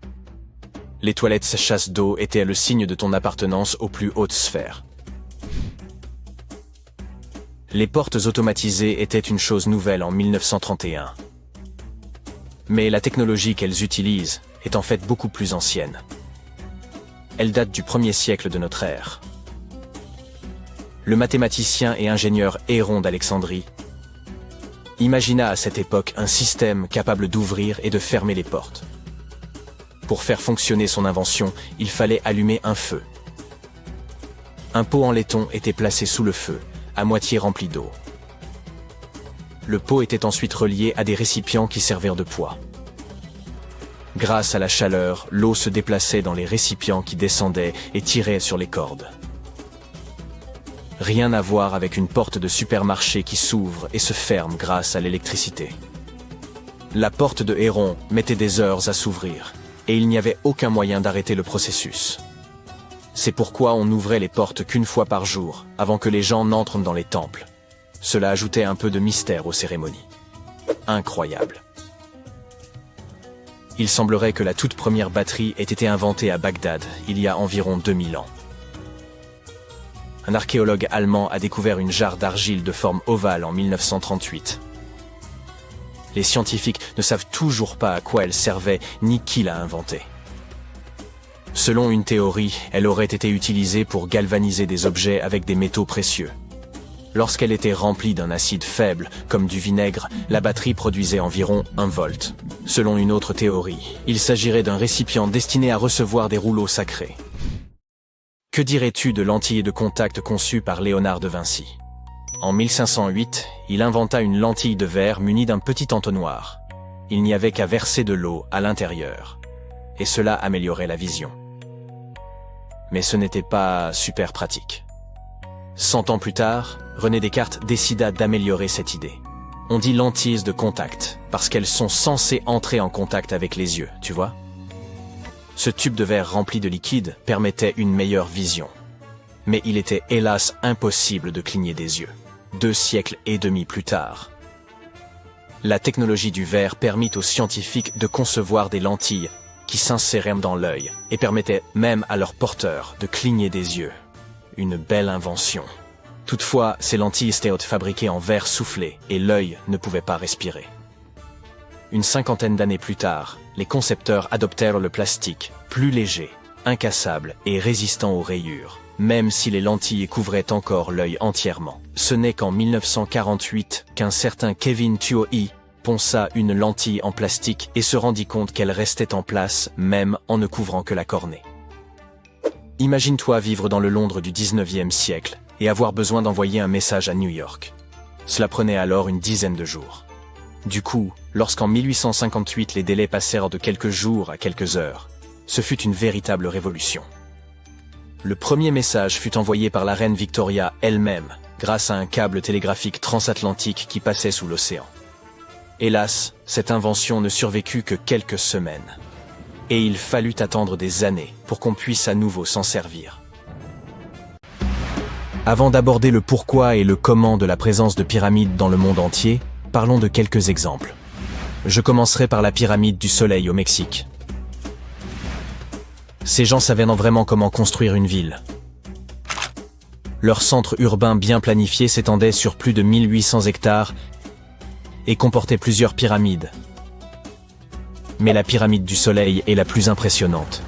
Les toilettes chasse d'eau étaient le signe de ton appartenance aux plus hautes sphères. Les portes automatisées étaient une chose nouvelle en 1931. Mais la technologie qu'elles utilisent est en fait beaucoup plus ancienne. Elle date du 1er siècle de notre ère. Le mathématicien et ingénieur Héron d'Alexandrie imagina à cette époque un système capable d'ouvrir et de fermer les portes. Pour faire fonctionner son invention, il fallait allumer un feu. Un pot en laiton était placé sous le feu, à moitié rempli d'eau. Le pot était ensuite relié à des récipients qui servirent de poids. Grâce à la chaleur, l'eau se déplaçait dans les récipients qui descendaient et tiraient sur les cordes. Rien à voir avec une porte de supermarché qui s'ouvre et se ferme grâce à l'électricité. La porte de Héron mettait des heures à s'ouvrir, et il n'y avait aucun moyen d'arrêter le processus. C'est pourquoi on n'ouvrait les portes qu'une fois par jour, avant que les gens n'entrent dans les temples. Cela ajoutait un peu de mystère aux cérémonies. Incroyable. Il semblerait que la toute première batterie ait été inventée à Bagdad, il y a environ 2000 ans. Un archéologue allemand a découvert une jarre d'argile de forme ovale en 1938. Les scientifiques ne savent toujours pas à quoi elle servait ni qui l'a inventée. Selon une théorie, elle aurait été utilisée pour galvaniser des objets avec des métaux précieux. Lorsqu'elle était remplie d'un acide faible, comme du vinaigre, la batterie produisait environ 1 volt. Selon une autre théorie, il s'agirait d'un récipient destiné à recevoir des rouleaux sacrés. Que dirais-tu de lentilles de contact conçues par Léonard de Vinci? En 1508, il inventa une lentille de verre munie d'un petit entonnoir. Il n'y avait qu'à verser de l'eau à l'intérieur, et cela améliorait la vision. Mais ce n'était pas super pratique. 100 ans plus tard, René Descartes décida d'améliorer cette idée. On dit lentilles de contact, parce qu'elles sont censées entrer en contact avec les yeux, tu vois? Ce tube de verre rempli de liquide permettait une meilleure vision. Mais il était hélas impossible de cligner des yeux. 2 siècles et demi plus tard. La technologie du verre permit aux scientifiques de concevoir des lentilles qui s'inséraient dans l'œil et permettaient même à leurs porteurs de cligner des yeux. Une belle invention. Toutefois, ces lentilles étaient fabriquées en verre soufflé et l'œil ne pouvait pas respirer. Une 50aine d'années plus tard, les concepteurs adoptèrent le plastique, plus léger, incassable et résistant aux rayures, même si les lentilles couvraient encore l'œil entièrement. Ce n'est qu'en 1948 qu'un certain Kevin Tuohy ponça une lentille en plastique et se rendit compte qu'elle restait en place même en ne couvrant que la cornée. Imagine-toi vivre dans le Londres du 19e siècle et avoir besoin d'envoyer un message à New York. Cela prenait alors une dizaine de jours. Du coup, lorsqu'en 1858 les délais passèrent de quelques jours à quelques heures, ce fut une véritable révolution. Le premier message fut envoyé par la reine Victoria elle-même, grâce à un câble télégraphique transatlantique qui passait sous l'océan. Hélas, cette invention ne survécut que quelques semaines. Et il fallut attendre des années pour qu'on puisse à nouveau s'en servir. Avant d'aborder le pourquoi et le comment de la présence de pyramides dans le monde entier, parlons de quelques exemples. Je commencerai par la pyramide du Soleil au Mexique. Ces gens savaient vraiment comment construire une ville. Leur centre urbain bien planifié s'étendait sur plus de 1800 hectares et comportait plusieurs pyramides. Mais la pyramide du Soleil est la plus impressionnante.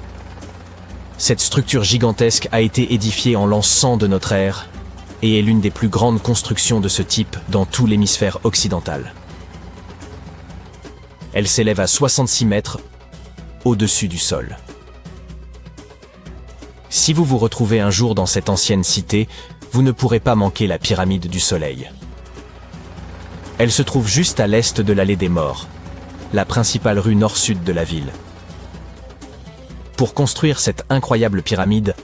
Cette structure gigantesque a été édifiée en l'an 100 de notre ère et est l'une des plus grandes constructions de ce type dans tout l'hémisphère occidental. Elle s'élève à 66 mètres au-dessus du sol. Si vous vous retrouvez un jour dans cette ancienne cité, vous ne pourrez pas manquer la pyramide du Soleil. Elle se trouve juste à l'est de l'allée des Morts, la principale rue nord-sud de la ville. Pour construire cette incroyable pyramide,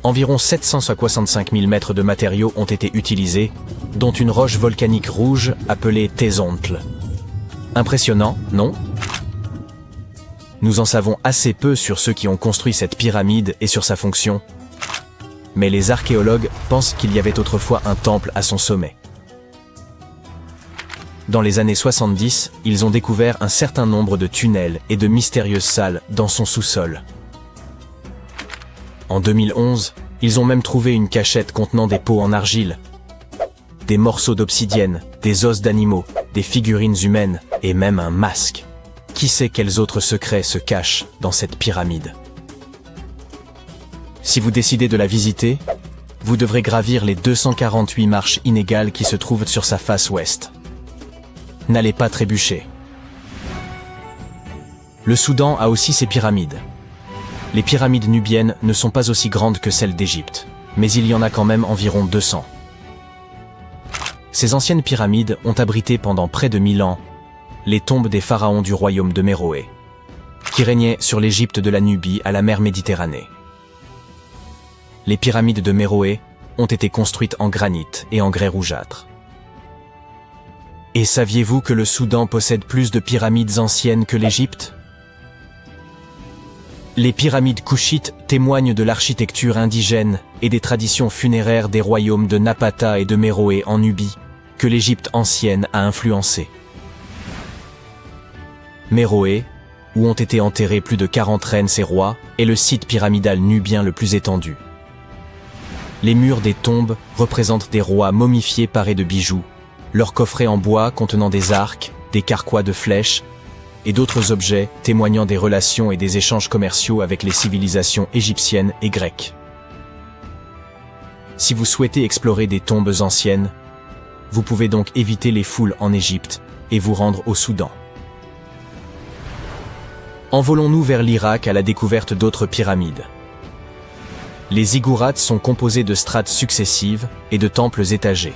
environ 765 000 mètres de matériaux ont été utilisés, dont une roche volcanique rouge appelée Tézontl. Impressionnant, non? Nous en savons assez peu sur ceux qui ont construit cette pyramide et sur sa fonction, mais les archéologues pensent qu'il y avait autrefois un temple à son sommet. Dans les années 70, ils ont découvert un certain nombre de tunnels et de mystérieuses salles dans son sous-sol. En 2011, ils ont même trouvé une cachette contenant des pots en argile, des morceaux d'obsidienne, des os d'animaux, des figurines humaines et même un masque. Qui sait quels autres secrets se cachent dans cette pyramide? Si vous décidez de la visiter, vous devrez gravir les 248 marches inégales qui se trouvent sur sa face ouest. N'allez pas trébucher. Le Soudan a aussi ses pyramides. Les pyramides nubiennes ne sont pas aussi grandes que celles d'Égypte, mais il y en a quand même environ 200. Ces anciennes pyramides ont abrité pendant près de 1000 ans les tombes des pharaons du royaume de Méroé, qui régnaient sur l'Égypte de la Nubie à la mer Méditerranée. Les pyramides de Méroé ont été construites en granit et en grès rougeâtre. Et saviez-vous que le Soudan possède plus de pyramides anciennes que l'Égypte? Les pyramides couchites témoignent de l'architecture indigène et des traditions funéraires des royaumes de Napata et de Méroé en Nubie, que l'Égypte ancienne a influencé. Méroé, où ont été enterrés plus de 40 reines et rois, est le site pyramidal nubien le plus étendu. Les murs des tombes représentent des rois momifiés parés de bijoux, leurs coffrets en bois contenant des arcs, des carquois de flèches et d'autres objets témoignant des relations et des échanges commerciaux avec les civilisations égyptiennes et grecques. Si vous souhaitez explorer des tombes anciennes, vous pouvez donc éviter les foules en Égypte et vous rendre au Soudan. Envolons-nous vers l'Irak à la découverte d'autres pyramides. Les ziggourats sont composés de strates successives et de temples étagés.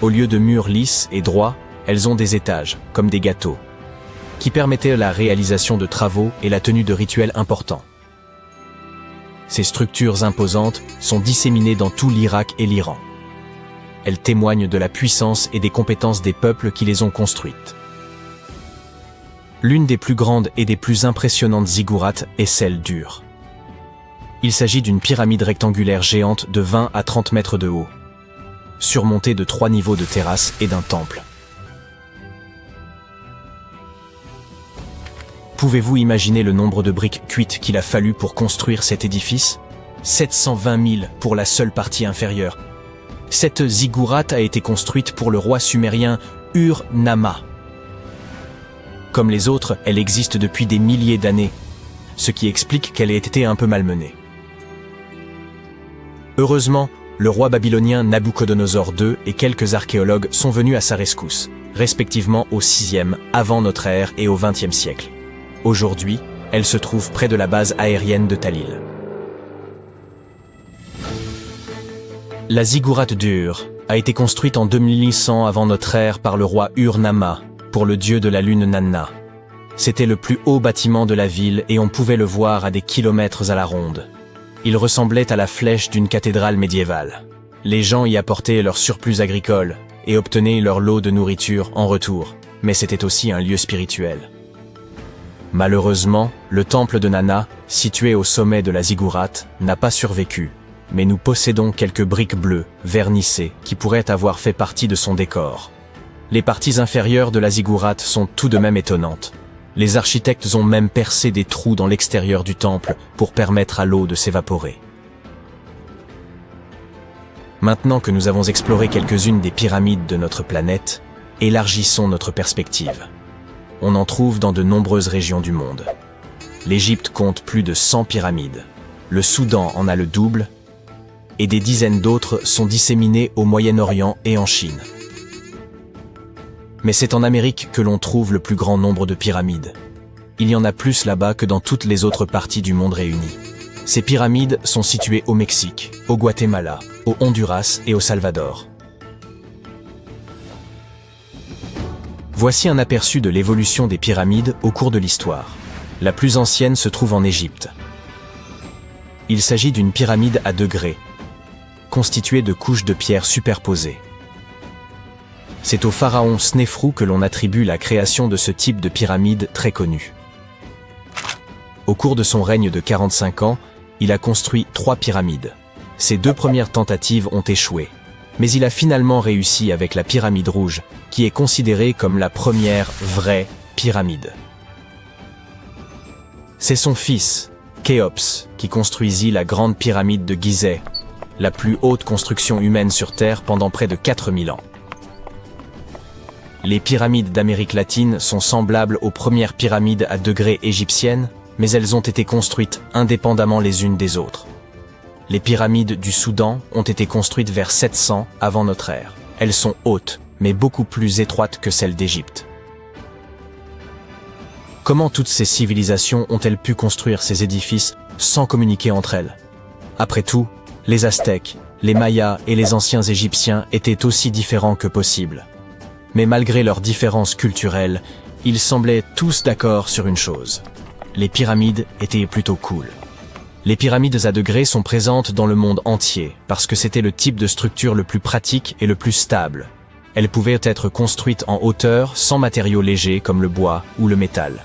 Au lieu de murs lisses et droits, elles ont des étages, comme des gâteaux, qui permettaient la réalisation de travaux et la tenue de rituels importants. Ces structures imposantes sont disséminées dans tout l'Irak et l'Iran. Elles témoignent de la puissance et des compétences des peuples qui les ont construites. L'une des plus grandes et des plus impressionnantes ziggourats est celle d'Ur. Il s'agit d'une pyramide rectangulaire géante de 20 à 30 mètres de haut, surmontée de 3 niveaux de terrasse et d'un temple. Pouvez-vous imaginer le nombre de briques cuites qu'il a fallu pour construire cet édifice? 720 000 pour la seule partie inférieure. Cette ziggourate a été construite pour le roi sumérien Ur-Nama. Comme les autres, elle existe depuis des milliers d'années, ce qui explique qu'elle ait été un peu malmenée. Heureusement, le roi babylonien Nabuchodonosor II et quelques archéologues sont venus à sa rescousse, respectivement au 6e avant notre ère et au 20e siècle. Aujourd'hui, elle se trouve près de la base aérienne de Talil. La ziggourate d'Ur a été construite en 2100 avant notre ère par le roi Ur-Nama pour le dieu de la lune Nanna. C'était le plus haut bâtiment de la ville et on pouvait le voir à des kilomètres à la ronde. Il ressemblait à la flèche d'une cathédrale médiévale. Les gens y apportaient leur surplus agricole et obtenaient leur lot de nourriture en retour, mais c'était aussi un lieu spirituel. Malheureusement, le temple de Nanna, situé au sommet de la ziggourate, n'a pas survécu, mais nous possédons quelques briques bleues, vernissées, qui pourraient avoir fait partie de son décor. Les parties inférieures de la ziggourate sont tout de même étonnantes. Les architectes ont même percé des trous dans l'extérieur du temple pour permettre à l'eau de s'évaporer. Maintenant que nous avons exploré quelques-unes des pyramides de notre planète, élargissons notre perspective. On en trouve dans de nombreuses régions du monde. L'Égypte compte plus de 100 pyramides. Le Soudan en a le double, et des dizaines d'autres sont disséminées au Moyen-Orient et en Chine. Mais c'est en Amérique que l'on trouve le plus grand nombre de pyramides. Il y en a plus là-bas que dans toutes les autres parties du monde réunies. Ces pyramides sont situées au Mexique, au Guatemala, au Honduras et au Salvador. Voici un aperçu de l'évolution des pyramides au cours de l'histoire. La plus ancienne se trouve en Égypte. Il s'agit d'une pyramide à degrés, constituée de couches de pierres superposées. C'est au pharaon Snéfrou que l'on attribue la création de ce type de pyramide très connu. Au cours de son règne de 45 ans, il a construit 3 pyramides. Ses 2 premières tentatives ont échoué, mais il a finalement réussi avec la pyramide rouge, qui est considérée comme la première vraie pyramide. C'est son fils, Khéops, qui construisit la grande pyramide de Gizeh, la plus haute construction humaine sur Terre pendant près de 4000 ans. Les pyramides d'Amérique latine sont semblables aux premières pyramides à degrés égyptiennes, mais elles ont été construites indépendamment les unes des autres. Les pyramides du Soudan ont été construites vers 700 avant notre ère. Elles sont hautes, mais beaucoup plus étroites que celles d'Égypte. Comment toutes ces civilisations ont-elles pu construire ces édifices sans communiquer entre elles? Après tout, les Aztèques, les Mayas et les anciens Égyptiens étaient aussi différents que possible. Mais malgré leurs différences culturelles, ils semblaient tous d'accord sur une chose. Les pyramides étaient plutôt cool. Les pyramides à degrés sont présentes dans le monde entier parce que c'était le type de structure le plus pratique et le plus stable. Elles pouvaient être construites en hauteur sans matériaux légers comme le bois ou le métal.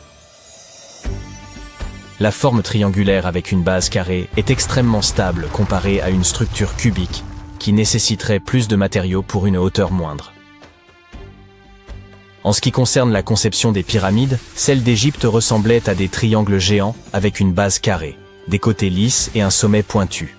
La forme triangulaire avec une base carrée est extrêmement stable comparée à une structure cubique qui nécessiterait plus de matériaux pour une hauteur moindre. En ce qui concerne la conception des pyramides, celle d'Égypte ressemblait à des triangles géants avec une base carrée, des côtés lisses et un sommet pointu.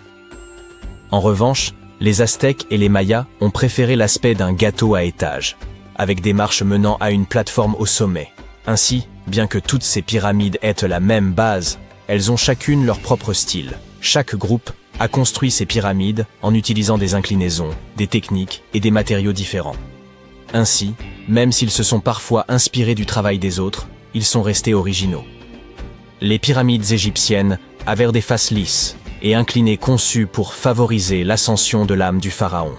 En revanche, les Aztèques et les Mayas ont préféré l'aspect d'un gâteau à étages, avec des marches menant à une plateforme au sommet. Ainsi, bien que toutes ces pyramides aient la même base, elles ont chacune leur propre style. Chaque groupe a construit ces pyramides en utilisant des inclinaisons, des techniques et des matériaux différents. Ainsi, même s'ils se sont parfois inspirés du travail des autres, ils sont restés originaux. Les pyramides égyptiennes avaient des faces lisses et inclinées conçues pour favoriser l'ascension de l'âme du pharaon.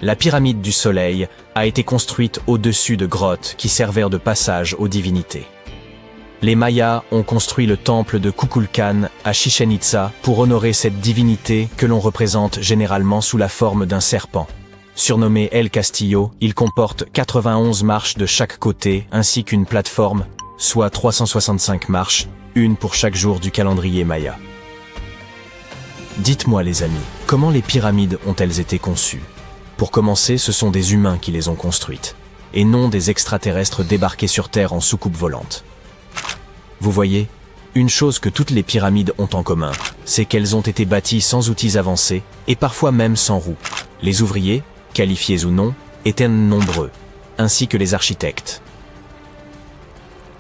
La pyramide du soleil a été construite au-dessus de grottes qui servirent de passage aux divinités. Les Mayas ont construit le temple de Kukulkan à Chichén Itzá pour honorer cette divinité que l'on représente généralement sous la forme d'un serpent. Surnommé El Castillo, il comporte 91 marches de chaque côté ainsi qu'une plateforme, soit 365 marches, une pour chaque jour du calendrier maya. Dites-moi les amis, comment les pyramides ont-elles été conçues? Pour commencer, ce sont des humains qui les ont construites, et non des extraterrestres débarqués sur Terre en soucoupe volante. Vous voyez, une chose que toutes les pyramides ont en commun, c'est qu'elles ont été bâties sans outils avancés, et parfois même sans roues. Les ouvriers, qualifiés ou non, étaient nombreux, ainsi que les architectes.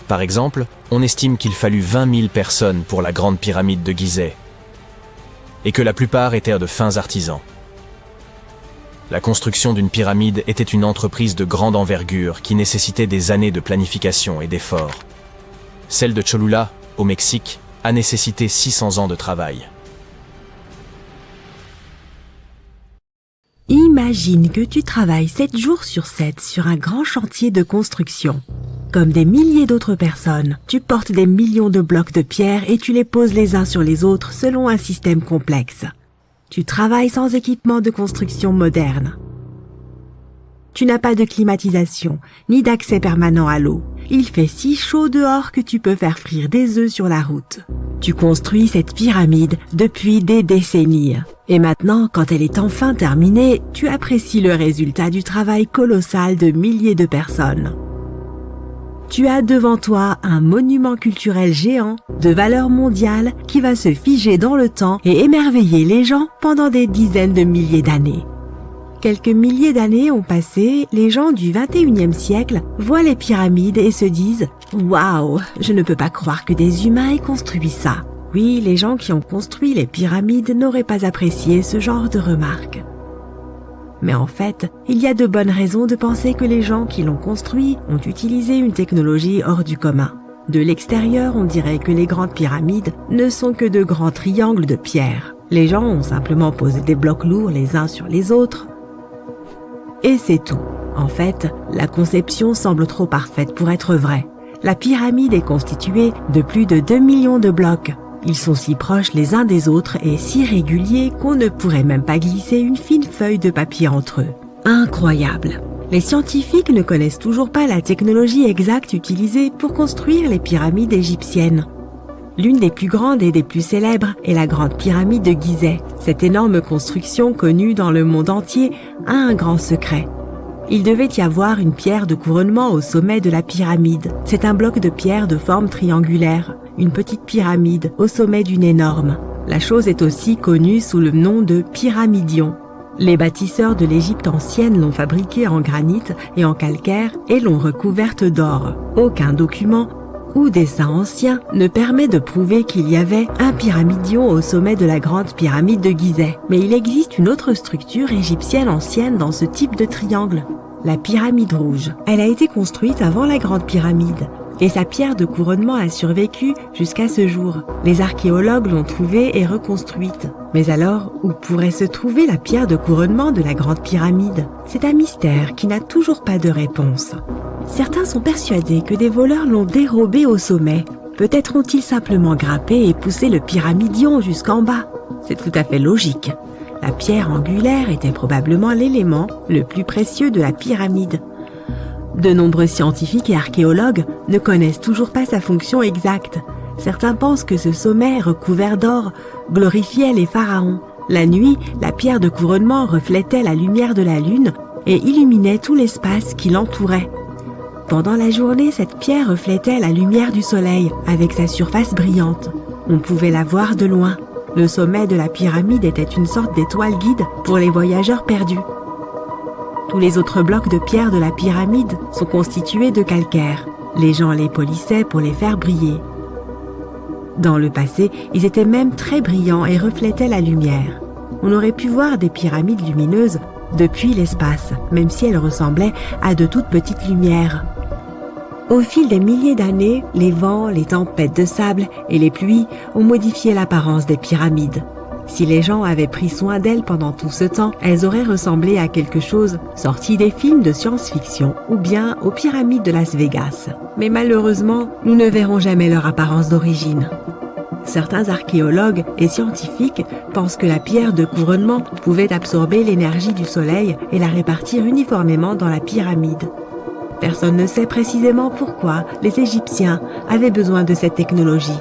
Par exemple, on estime qu'il fallut 20 000 personnes pour la grande pyramide de Gizeh, et que la plupart étaient de fins artisans. La construction d'une pyramide était une entreprise de grande envergure qui nécessitait des années de planification et d'efforts. Celle de Cholula, au Mexique, a nécessité 600 ans de travail. Imagine que tu travailles 7 jours sur 7 sur un grand chantier de construction. Comme des milliers d'autres personnes, tu portes des millions de blocs de pierre et tu les poses les uns sur les autres selon un système complexe. Tu travailles sans équipement de construction moderne. Tu n'as pas de climatisation, ni d'accès permanent à l'eau. Il fait si chaud dehors que tu peux faire frire des œufs sur la route. Tu construis cette pyramide depuis des décennies. Et maintenant, quand elle est enfin terminée, tu apprécies le résultat du travail colossal de milliers de personnes. Tu as devant toi un monument culturel géant de valeur mondiale qui va se figer dans le temps et émerveiller les gens pendant des dizaines de milliers d'années. Quelques milliers d'années ont passé, les gens du 21e siècle voient les pyramides et se disent « Waouh, je ne peux pas croire que des humains aient construit ça ». Oui, les gens qui ont construit les pyramides n'auraient pas apprécié ce genre de remarques. Mais en fait, il y a de bonnes raisons de penser que les gens qui l'ont construit ont utilisé une technologie hors du commun. De l'extérieur, on dirait que les grandes pyramides ne sont que de grands triangles de pierre. Les gens ont simplement posé des blocs lourds les uns sur les autres. Et c'est tout. En fait, la conception semble trop parfaite pour être vraie. La pyramide est constituée de plus de 2 millions de blocs. Ils sont si proches les uns des autres et si réguliers qu'on ne pourrait même pas glisser une fine feuille de papier entre eux. Incroyable! Les scientifiques ne connaissent toujours pas la technologie exacte utilisée pour construire les pyramides égyptiennes. L'une des plus grandes et des plus célèbres est la grande pyramide de Gizeh. Cette énorme construction connue dans le monde entier a un grand secret. Il devait y avoir une pierre de couronnement au sommet de la pyramide. C'est un bloc de pierre de forme triangulaire, une petite pyramide au sommet d'une énorme. La chose est aussi connue sous le nom de pyramidion. Les bâtisseurs de l'Égypte ancienne l'ont fabriquée en granit et en calcaire et l'ont recouverte d'or. Aucun document ou dessin ancien ne permet de prouver qu'il y avait un pyramidion au sommet de la grande pyramide de Gizeh. Mais il existe une autre structure égyptienne ancienne dans ce type de triangle, la pyramide rouge. Elle a été construite avant la grande pyramide et sa pierre de couronnement a survécu jusqu'à ce jour. Les archéologues l'ont trouvée et reconstruite. Mais alors, où pourrait se trouver la pierre de couronnement de la grande pyramide? C'est un mystère qui n'a toujours pas de réponse. Certains sont persuadés que des voleurs l'ont dérobée au sommet. Peut-être ont-ils simplement grimpé et poussé le pyramidion jusqu'en bas. C'est tout à fait logique. La pierre angulaire était probablement l'élément le plus précieux de la pyramide. De nombreux scientifiques et archéologues ne connaissent toujours pas sa fonction exacte. Certains pensent que ce sommet recouvert d'or glorifiait les pharaons. La nuit, la pierre de couronnement reflétait la lumière de la lune et illuminait tout l'espace qui l'entourait. Pendant la journée, cette pierre reflétait la lumière du soleil avec sa surface brillante. On pouvait la voir de loin. Le sommet de la pyramide était une sorte d'étoile guide pour les voyageurs perdus. Tous les autres blocs de pierre de la pyramide sont constitués de calcaire. Les gens les polissaient pour les faire briller. Dans le passé, ils étaient même très brillants et reflétaient la lumière. On aurait pu voir des pyramides lumineuses depuis l'espace, même si elles ressemblaient à de toutes petites lumières. Au fil des milliers d'années, les vents, les tempêtes de sable et les pluies ont modifié l'apparence des pyramides. Si les gens avaient pris soin d'elles pendant tout ce temps, elles auraient ressemblé à quelque chose sorti des films de science-fiction ou bien aux pyramides de Las Vegas. Mais malheureusement, nous ne verrons jamais leur apparence d'origine. Certains archéologues et scientifiques pensent que la pierre de couronnement pouvait absorber l'énergie du soleil et la répartir uniformément dans la pyramide. Personne ne sait précisément pourquoi les Égyptiens avaient besoin de cette technologie.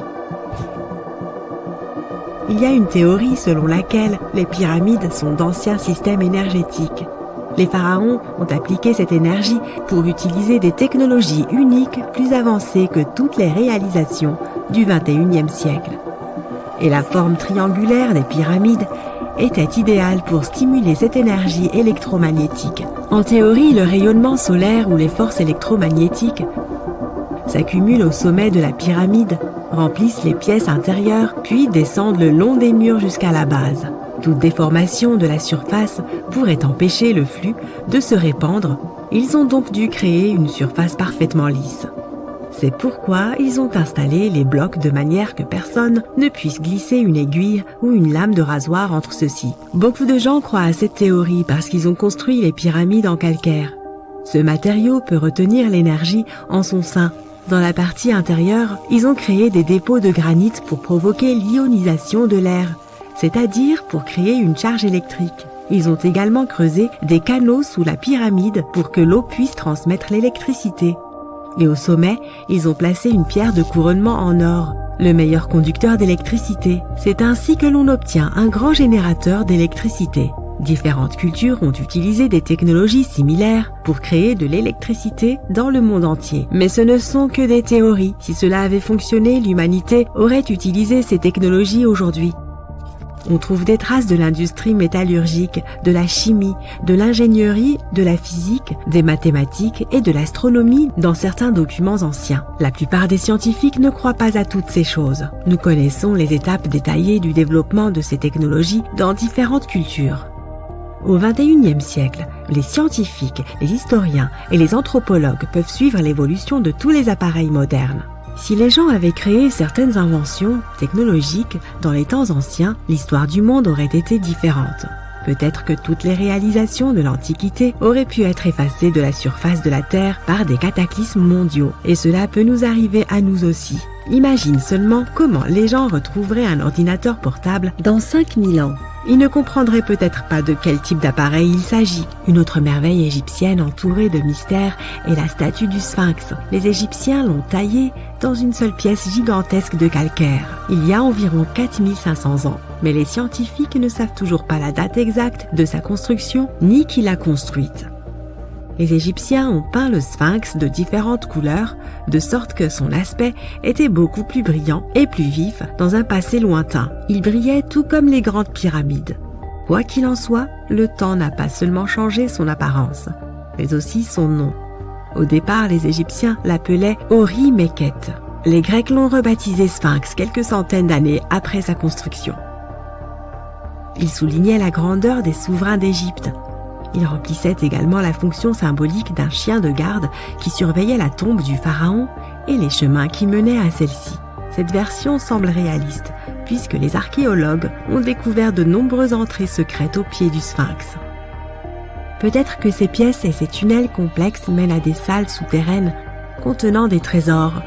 Il y a une théorie selon laquelle les pyramides sont d'anciens systèmes énergétiques. Les pharaons ont appliqué cette énergie pour utiliser des technologies uniques plus avancées que toutes les réalisations du XXIe siècle. Et la forme triangulaire des pyramides était idéale pour stimuler cette énergie électromagnétique. En théorie, le rayonnement solaire ou les forces électromagnétiques s'accumulent au sommet de la pyramide, remplissent les pièces intérieures, puis descendent le long des murs jusqu'à la base. Toute déformation de la surface pourrait empêcher le flux de se répandre. Ils ont donc dû créer une surface parfaitement lisse. C'est pourquoi ils ont installé les blocs de manière que personne ne puisse glisser une aiguille ou une lame de rasoir entre ceux-ci. Beaucoup de gens croient à cette théorie parce qu'ils ont construit les pyramides en calcaire. Ce matériau peut retenir l'énergie en son sein. Dans la partie intérieure, ils ont créé des dépôts de granit pour provoquer l'ionisation de l'air, c'est-à-dire pour créer une charge électrique. Ils ont également creusé des canaux sous la pyramide pour que l'eau puisse transmettre l'électricité. Et au sommet, ils ont placé une pierre de couronnement en or, le meilleur conducteur d'électricité. C'est ainsi que l'on obtient un grand générateur d'électricité. Différentes cultures ont utilisé des technologies similaires pour créer de l'électricité dans le monde entier. Mais ce ne sont que des théories. Si cela avait fonctionné, l'humanité aurait utilisé ces technologies aujourd'hui. On trouve des traces de l'industrie métallurgique, de la chimie, de l'ingénierie, de la physique, des mathématiques et de l'astronomie dans certains documents anciens. La plupart des scientifiques ne croient pas à toutes ces choses. Nous connaissons les étapes détaillées du développement de ces technologies dans différentes cultures. Au XXIe siècle, les scientifiques, les historiens et les anthropologues peuvent suivre l'évolution de tous les appareils modernes. Si les gens avaient créé certaines inventions technologiques dans les temps anciens, l'histoire du monde aurait été différente. Peut-être que toutes les réalisations de l'Antiquité auraient pu être effacées de la surface de la Terre par des cataclysmes mondiaux. Et cela peut nous arriver à nous aussi. Imagine seulement comment les gens retrouveraient un ordinateur portable dans 5000 ans. Ils ne comprendraient peut-être pas de quel type d'appareil il s'agit. Une autre merveille égyptienne entourée de mystères est la statue du Sphinx. Les Égyptiens l'ont taillée dans une seule pièce gigantesque de calcaire. Il y a environ 4500 ans. Mais les scientifiques ne savent toujours pas la date exacte de sa construction ni qui l'a construite. Les Égyptiens ont peint le sphinx de différentes couleurs, de sorte que son aspect était beaucoup plus brillant et plus vif dans un passé lointain. Il brillait tout comme les grandes pyramides. Quoi qu'il en soit, le temps n'a pas seulement changé son apparence, mais aussi son nom. Au départ, les Égyptiens l'appelaient Ori-Mekhet. Les Grecs l'ont rebaptisé Sphinx quelques centaines d'années après sa construction. Il soulignait la grandeur des souverains d'Égypte. Il remplissait également la fonction symbolique d'un chien de garde qui surveillait la tombe du pharaon et les chemins qui menaient à celle-ci. Cette version semble réaliste, puisque les archéologues ont découvert de nombreuses entrées secrètes au pied du sphinx. Peut-être que ces pièces et ces tunnels complexes mènent à des salles souterraines contenant des trésors,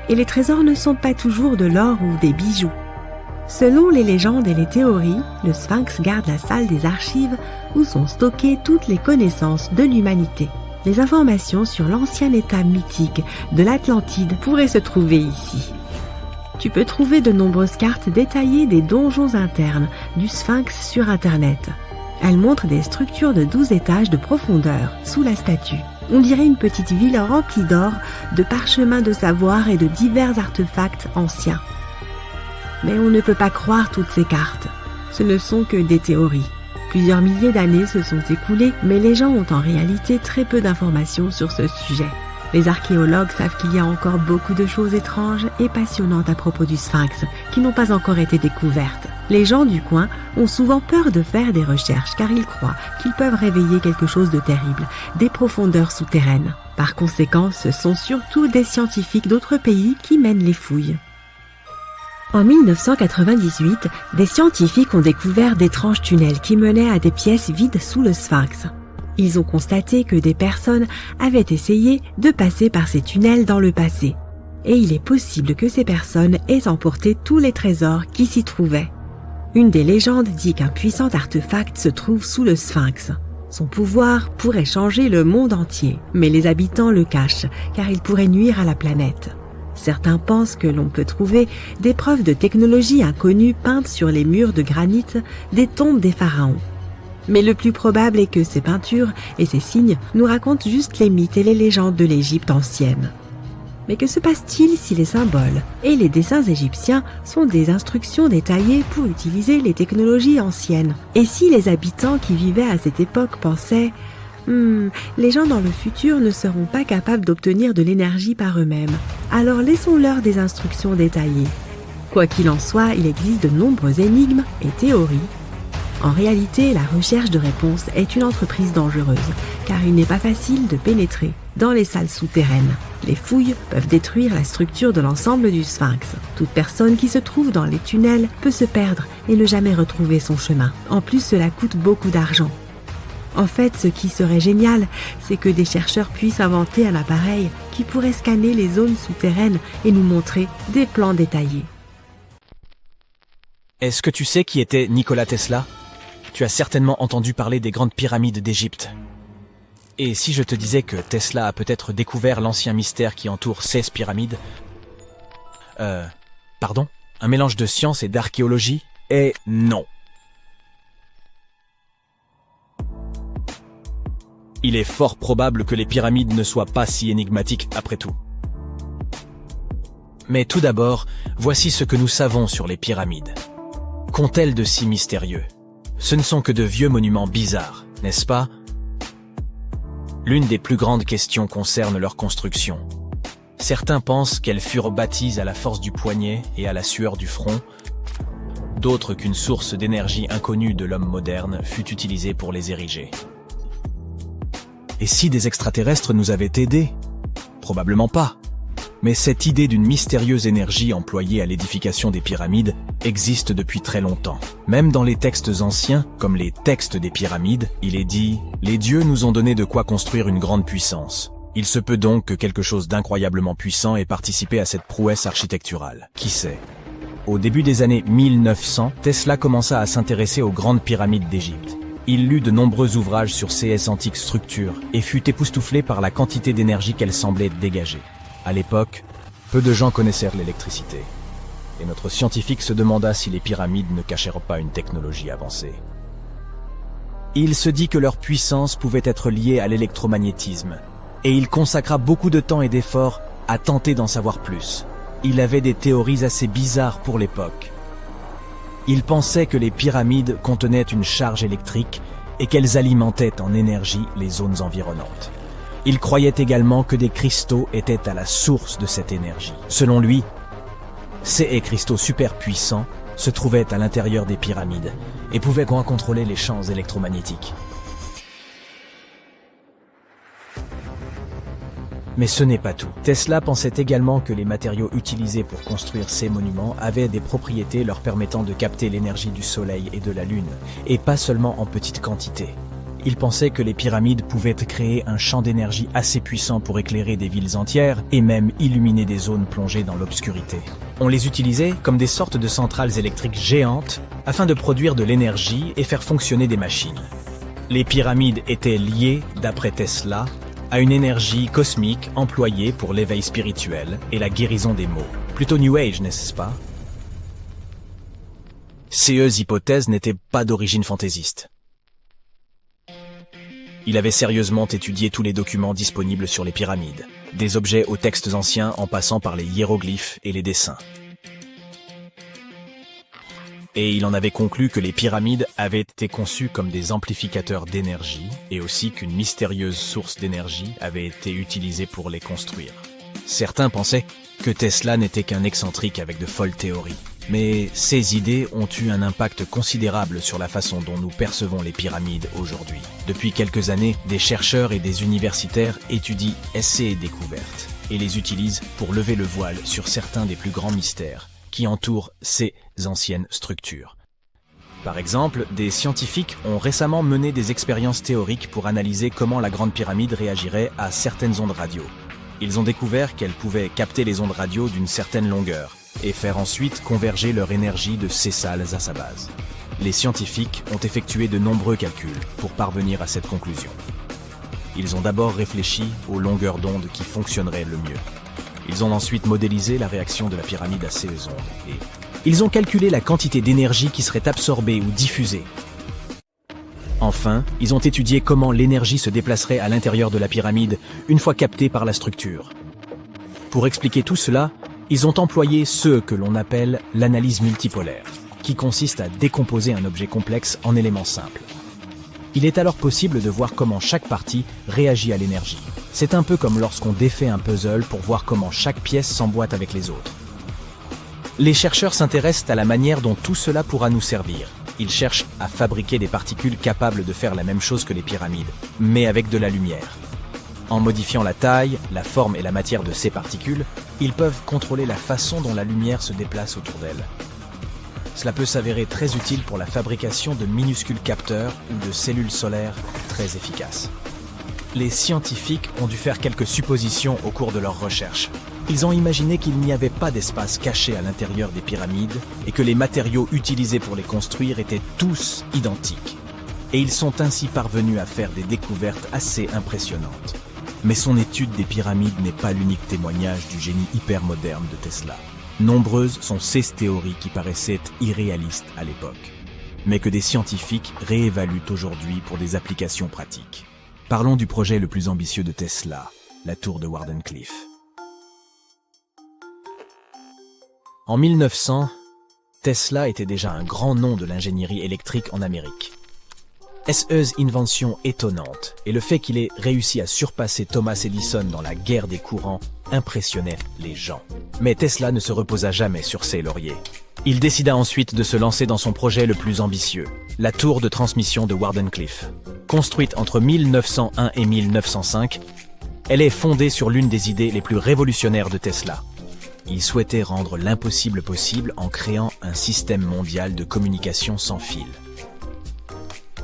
et les trésors ne sont pas toujours de l'or ou des bijoux. Selon les légendes et les théories, le sphinx garde la salle des archives où sont stockées toutes les connaissances de l'humanité. Les informations sur l'ancien état mythique de l'Atlantide pourraient se trouver ici. Tu peux trouver de nombreuses cartes détaillées des donjons internes du sphinx sur Internet. Elles montrent des structures de 12 étages de profondeur sous la statue. On dirait une petite ville remplie d'or, de parchemins de savoir et de divers artefacts anciens. Mais on ne peut pas croire toutes ces cartes. Ce ne sont que des théories. Plusieurs milliers d'années se sont écoulées, mais les gens ont en réalité très peu d'informations sur ce sujet. Les archéologues savent qu'il y a encore beaucoup de choses étranges et passionnantes à propos du sphinx qui n'ont pas encore été découvertes. Les gens du coin ont souvent peur de faire des recherches car ils croient qu'ils peuvent réveiller quelque chose de terrible, des profondeurs souterraines. Par conséquent, ce sont surtout des scientifiques d'autres pays qui mènent les fouilles. En 1998, des scientifiques ont découvert d'étranges tunnels qui menaient à des pièces vides sous le sphinx. Ils ont constaté que des personnes avaient essayé de passer par ces tunnels dans le passé. Et il est possible que ces personnes aient emporté tous les trésors qui s'y trouvaient. Une des légendes dit qu'un puissant artefact se trouve sous le sphinx. Son pouvoir pourrait changer le monde entier, mais les habitants le cachent car il pourrait nuire à la planète. Certains pensent que l'on peut trouver des preuves de technologie inconnue peintes sur les murs de granit des tombes des pharaons. Mais le plus probable est que ces peintures et ces signes nous racontent juste les mythes et les légendes de l'Égypte ancienne. Mais que se passe-t-il si les symboles et les dessins égyptiens sont des instructions détaillées pour utiliser les technologies anciennes? Et si les habitants qui vivaient à cette époque pensaient les gens dans le futur ne seront pas capables d'obtenir de l'énergie par eux-mêmes, alors laissons-leur des instructions détaillées. Quoi qu'il en soit, il existe de nombreuses énigmes et théories. En réalité, la recherche de réponses est une entreprise dangereuse, car il n'est pas facile de pénétrer dans les salles souterraines. Les fouilles peuvent détruire la structure de l'ensemble du sphinx. Toute personne qui se trouve dans les tunnels peut se perdre et ne jamais retrouver son chemin. En plus, cela coûte beaucoup d'argent. En fait, ce qui serait génial, c'est que des chercheurs puissent inventer un appareil qui pourrait scanner les zones souterraines et nous montrer des plans détaillés. Est-ce que tu sais qui était Nikola Tesla ? Tu as certainement entendu parler des grandes pyramides d'Égypte. Et si je te disais que Tesla a peut-être découvert l'ancien mystère qui entoure 16 pyramides ? Pardon ? Un mélange de science et d'archéologie ? Et non. Il est fort probable que les pyramides ne soient pas si énigmatiques après tout. Mais tout d'abord, voici ce que nous savons sur les pyramides. Qu'ont-elles de si mystérieux ? Ce ne sont que de vieux monuments bizarres, n'est-ce pas ? L'une des plus grandes questions concerne leur construction. Certains pensent qu'elles furent bâties à la force du poignet et à la sueur du front, d'autres qu'une source d'énergie inconnue de l'homme moderne fut utilisée pour les ériger. Et si des extraterrestres nous avaient aidés ? Probablement pas. Mais cette idée d'une mystérieuse énergie employée à l'édification des pyramides existe depuis très longtemps. Même dans les textes anciens, comme les textes des pyramides, il est dit « Les dieux nous ont donné de quoi construire une grande puissance. Il se peut donc que quelque chose d'incroyablement puissant ait participé à cette prouesse architecturale. Qui sait ?» Au début des années 1900, Tesla commença à s'intéresser aux grandes pyramides d'Égypte. Il lut de nombreux ouvrages sur ces antiques structures et fut époustouflé par la quantité d'énergie qu'elles semblaient dégager. À l'époque, peu de gens connaissaient l'électricité. Et notre scientifique se demanda si les pyramides ne cachèrent pas une technologie avancée. Il se dit que leur puissance pouvait être liée à l'électromagnétisme, et il consacra beaucoup de temps et d'efforts à tenter d'en savoir plus. Il avait des théories assez bizarres pour l'époque. Il pensait que les pyramides contenaient une charge électrique et qu'elles alimentaient en énergie les zones environnantes. Il croyait également que des cristaux étaient à la source de cette énergie. Selon lui, ces cristaux super puissants se trouvaient à l'intérieur des pyramides et pouvaient contrôler les champs électromagnétiques. Mais ce n'est pas tout. Tesla pensait également que les matériaux utilisés pour construire ces monuments avaient des propriétés leur permettant de capter l'énergie du Soleil et de la Lune, et pas seulement en petite quantité. Il pensait que les pyramides pouvaient créer un champ d'énergie assez puissant pour éclairer des villes entières et même illuminer des zones plongées dans l'obscurité. On les utilisait comme des sortes de centrales électriques géantes afin de produire de l'énergie et faire fonctionner des machines. Les pyramides étaient liées, d'après Tesla, à une énergie cosmique employée pour l'éveil spirituel et la guérison des maux. Plutôt New Age, n'est-ce pas? Ces hypothèses n'étaient pas d'origine fantaisiste. Il avait sérieusement étudié tous les documents disponibles sur les pyramides, des objets aux textes anciens en passant par les hiéroglyphes et les dessins. Et il en avait conclu que les pyramides avaient été conçues comme des amplificateurs d'énergie et aussi qu'une mystérieuse source d'énergie avait été utilisée pour les construire. Certains pensaient que Tesla n'était qu'un excentrique avec de folles théories. Mais ces idées ont eu un impact considérable sur la façon dont nous percevons les pyramides aujourd'hui. Depuis quelques années, des chercheurs et des universitaires étudient ces découvertes et les utilisent pour lever le voile sur certains des plus grands mystères qui entourent ces anciennes structures. Par exemple, des scientifiques ont récemment mené des expériences théoriques pour analyser comment la Grande Pyramide réagirait à certaines ondes radio. Ils ont découvert qu'elle pouvait capter les ondes radio d'une certaine longueur et faire ensuite converger leur énergie de ces salles à sa base. Les scientifiques ont effectué de nombreux calculs pour parvenir à cette conclusion. Ils ont d'abord réfléchi aux longueurs d'onde qui fonctionneraient le mieux. Ils ont ensuite modélisé la réaction de la pyramide à ces ondes et ils ont calculé la quantité d'énergie qui serait absorbée ou diffusée. Enfin, ils ont étudié comment l'énergie se déplacerait à l'intérieur de la pyramide une fois captée par la structure. Pour expliquer tout cela, ils ont employé ce que l'on appelle l'analyse multipolaire, qui consiste à décomposer un objet complexe en éléments simples. Il est alors possible de voir comment chaque partie réagit à l'énergie. C'est un peu comme lorsqu'on défait un puzzle pour voir comment chaque pièce s'emboîte avec les autres. Les chercheurs s'intéressent à la manière dont tout cela pourra nous servir. Ils cherchent à fabriquer des particules capables de faire la même chose que les pyramides, mais avec de la lumière. En modifiant la taille, la forme et la matière de ces particules, ils peuvent contrôler la façon dont la lumière se déplace autour d'elles. Cela peut s'avérer très utile pour la fabrication de minuscules capteurs ou de cellules solaires très efficaces. Les scientifiques ont dû faire quelques suppositions au cours de leurs recherches. Ils ont imaginé qu'il n'y avait pas d'espace caché à l'intérieur des pyramides et que les matériaux utilisés pour les construire étaient tous identiques. Et ils sont ainsi parvenus à faire des découvertes assez impressionnantes. Mais son étude des pyramides n'est pas l'unique témoignage du génie hyper moderne de Tesla. Nombreuses sont ces théories qui paraissaient irréalistes à l'époque, mais que des scientifiques réévaluent aujourd'hui pour des applications pratiques. Parlons du projet le plus ambitieux de Tesla, la tour de Wardenclyffe. En 1900, Tesla était déjà un grand nom de l'ingénierie électrique en Amérique. Cette invention étonnante et le fait qu'il ait réussi à surpasser Thomas Edison dans la guerre des courants impressionnait les gens. Mais Tesla ne se reposa jamais sur ses lauriers. Il décida ensuite de se lancer dans son projet le plus ambitieux, la tour de transmission de Wardenclyffe. Construite entre 1901 et 1905, elle est fondée sur l'une des idées les plus révolutionnaires de Tesla. Il souhaitait rendre l'impossible possible en créant un système mondial de communication sans fil.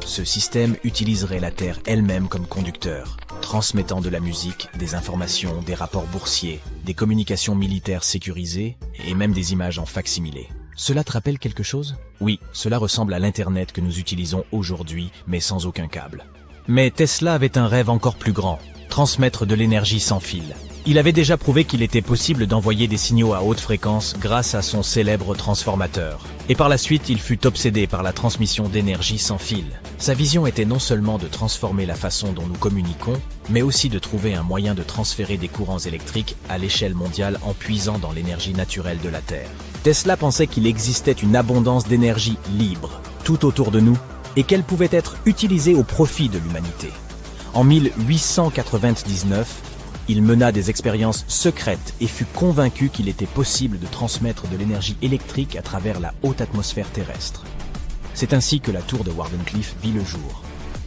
Ce système utiliserait la Terre elle-même comme conducteur, transmettant de la musique, des informations, des rapports boursiers, des communications militaires sécurisées et même des images en fac-similé. Cela te rappelle quelque chose? Oui, cela ressemble à l'Internet que nous utilisons aujourd'hui, mais sans aucun câble. Mais Tesla avait un rêve encore plus grand, transmettre de l'énergie sans fil. Il avait déjà prouvé qu'il était possible d'envoyer des signaux à haute fréquence grâce à son célèbre transformateur. Et par la suite, il fut obsédé par la transmission d'énergie sans fil. Sa vision était non seulement de transformer la façon dont nous communiquons, mais aussi de trouver un moyen de transférer des courants électriques à l'échelle mondiale en puisant dans l'énergie naturelle de la Terre. Tesla pensait qu'il existait une abondance d'énergie libre tout autour de nous et qu'elle pouvait être utilisée au profit de l'humanité. En 1899, il mena des expériences secrètes et fut convaincu qu'il était possible de transmettre de l'énergie électrique à travers la haute atmosphère terrestre. C'est ainsi que la tour de Wardenclyffe vit le jour.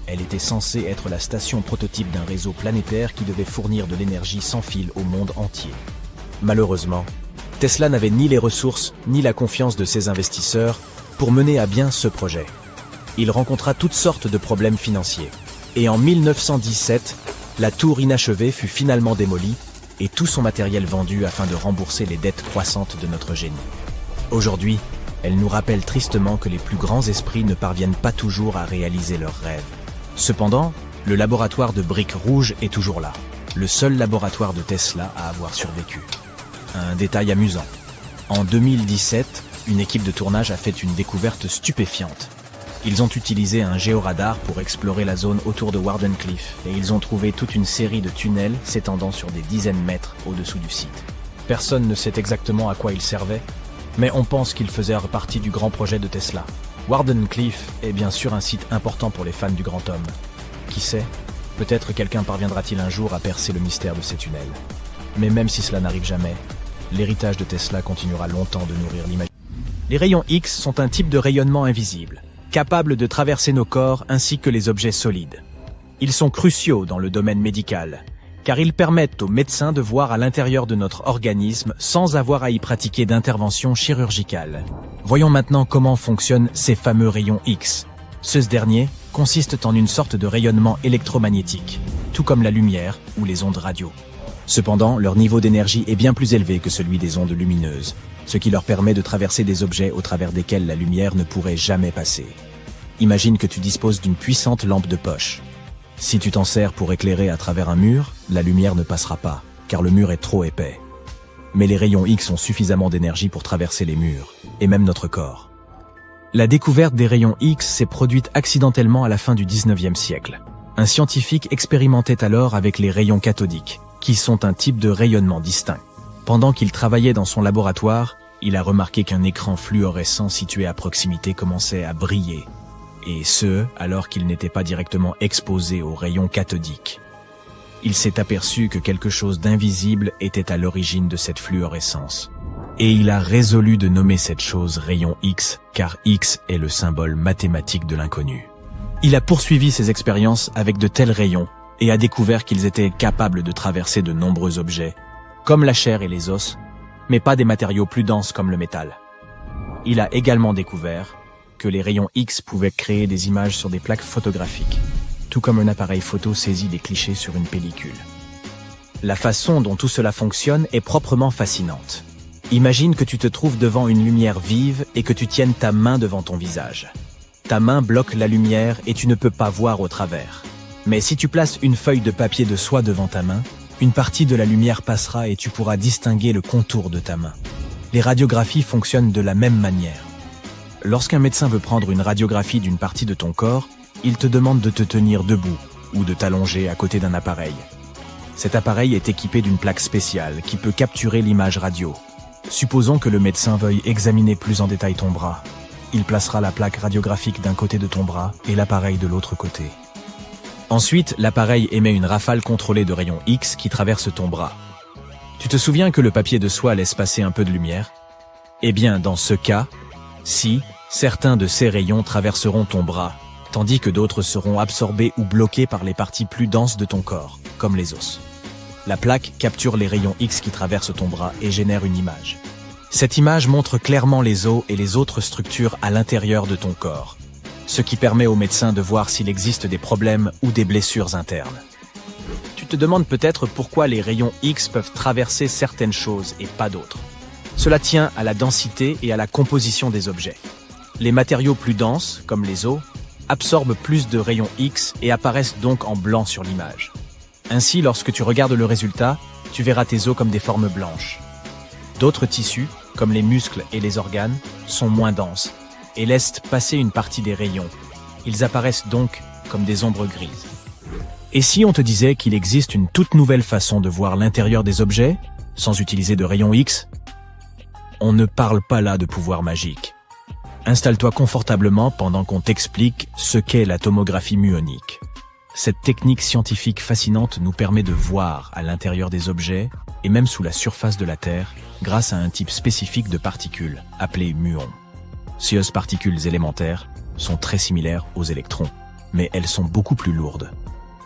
Elle était censée être la station prototype d'un réseau planétaire qui devait fournir de l'énergie sans fil au monde entier. Malheureusement, Tesla n'avait ni les ressources ni la confiance de ses investisseurs pour mener à bien ce projet. Il rencontra toutes sortes de problèmes financiers. Et en 1917, la tour inachevée fut finalement démolie et tout son matériel vendu afin de rembourser les dettes croissantes de notre génie. Aujourd'hui, elle nous rappelle tristement que les plus grands esprits ne parviennent pas toujours à réaliser leurs rêves. Cependant, le laboratoire de briques rouges est toujours là, le seul laboratoire de Tesla à avoir survécu. Un détail amusant. En 2017, une équipe de tournage a fait une découverte stupéfiante. Ils ont utilisé un géoradar pour explorer la zone autour de Wardenclyffe et ils ont trouvé toute une série de tunnels s'étendant sur des dizaines de mètres au-dessous du site. Personne ne sait exactement à quoi ils servaient, mais on pense qu'ils faisaient partie du grand projet de Tesla. Wardenclyffe est bien sûr un site important pour les fans du grand homme. Qui sait, peut-être quelqu'un parviendra-t-il un jour à percer le mystère de ces tunnels. Mais même si cela n'arrive jamais, l'héritage de Tesla continuera longtemps de nourrir l'imagination. Les rayons X sont un type de rayonnement invisible, capable de traverser nos corps ainsi que les objets solides. Ils sont cruciaux dans le domaine médical, car ils permettent aux médecins de voir à l'intérieur de notre organisme sans avoir à y pratiquer d'intervention chirurgicale. Voyons maintenant comment fonctionnent ces fameux rayons X. Ces derniers consistent en une sorte de rayonnement électromagnétique, tout comme la lumière ou les ondes radio. Cependant, leur niveau d'énergie est bien plus élevé que celui des ondes lumineuses, ce qui leur permet de traverser des objets au travers desquels la lumière ne pourrait jamais passer. Imagine que tu disposes d'une puissante lampe de poche. Si tu t'en sers pour éclairer à travers un mur, la lumière ne passera pas, car le mur est trop épais. Mais les rayons X ont suffisamment d'énergie pour traverser les murs, et même notre corps. La découverte des rayons X s'est produite accidentellement à la fin du 19e siècle. Un scientifique expérimentait alors avec les rayons cathodiques, qui sont un type de rayonnement distinct. Pendant qu'il travaillait dans son laboratoire, il a remarqué qu'un écran fluorescent situé à proximité commençait à briller, et ce, alors qu'il n'était pas directement exposé aux rayons cathodiques. Il s'est aperçu que quelque chose d'invisible était à l'origine de cette fluorescence. Et il a résolu de nommer cette chose rayon X, car X est le symbole mathématique de l'inconnu. Il a poursuivi ses expériences avec de tels rayons, et a découvert qu'ils étaient capables de traverser de nombreux objets, comme la chair et les os, mais pas des matériaux plus denses comme le métal. Il a également découvert que les rayons X pouvaient créer des images sur des plaques photographiques, tout comme un appareil photo saisit des clichés sur une pellicule. La façon dont tout cela fonctionne est proprement fascinante. Imagine que tu te trouves devant une lumière vive et que tu tiennes ta main devant ton visage. Ta main bloque la lumière et tu ne peux pas voir au travers. Mais si tu places une feuille de papier de soie devant ta main, une partie de la lumière passera et tu pourras distinguer le contour de ta main. Les radiographies fonctionnent de la même manière. Lorsqu'un médecin veut prendre une radiographie d'une partie de ton corps, il te demande de te tenir debout ou de t'allonger à côté d'un appareil. Cet appareil est équipé d'une plaque spéciale qui peut capturer l'image radio. Supposons que le médecin veuille examiner plus en détail ton bras. Il placera la plaque radiographique d'un côté de ton bras et l'appareil de l'autre côté. Ensuite, l'appareil émet une rafale contrôlée de rayons X qui traverse ton bras. Tu te souviens que le papier de soie laisse passer un peu de lumière? Eh bien, dans ce cas, certains de ces rayons traverseront ton bras, tandis que d'autres seront absorbés ou bloqués par les parties plus denses de ton corps, comme les os. La plaque capture les rayons X qui traversent ton bras et génère une image. Cette image montre clairement les os et les autres structures à l'intérieur de ton corps, ce qui permet au médecin de voir s'il existe des problèmes ou des blessures internes. Tu te demandes peut-être pourquoi les rayons X peuvent traverser certaines choses et pas d'autres. Cela tient à la densité et à la composition des objets. Les matériaux plus denses, comme les os, absorbent plus de rayons X et apparaissent donc en blanc sur l'image. Ainsi, lorsque tu regardes le résultat, tu verras tes os comme des formes blanches. D'autres tissus, comme les muscles et les organes, sont moins denses et laissent passer une partie des rayons. Ils apparaissent donc comme des ombres grises. Et si on te disait qu'il existe une toute nouvelle façon de voir l'intérieur des objets, sans utiliser de rayons X? On ne parle pas là de pouvoir magique. Installe-toi confortablement pendant qu'on t'explique ce qu'est la tomographie muonique. Cette technique scientifique fascinante nous permet de voir à l'intérieur des objets, et même sous la surface de la Terre, grâce à un type spécifique de particules, appelées muons. Ces particules élémentaires sont très similaires aux électrons, mais elles sont beaucoup plus lourdes.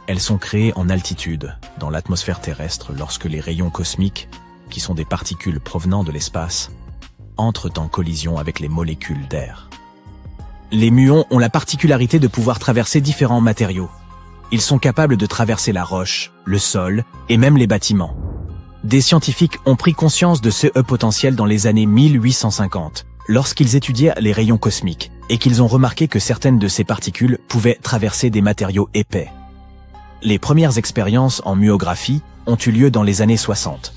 Elles sont créées en altitude, dans l'atmosphère terrestre, lorsque les rayons cosmiques, qui sont des particules provenant de l'espace, entrent en collision avec les molécules d'air. Les muons ont la particularité de pouvoir traverser différents matériaux. Ils sont capables de traverser la roche, le sol et même les bâtiments. Des scientifiques ont pris conscience de ce potentiel dans les années 1850, lorsqu'ils étudiaient les rayons cosmiques, et qu'ils ont remarqué que certaines de ces particules pouvaient traverser des matériaux épais. Les premières expériences en muographie ont eu lieu dans les années 60.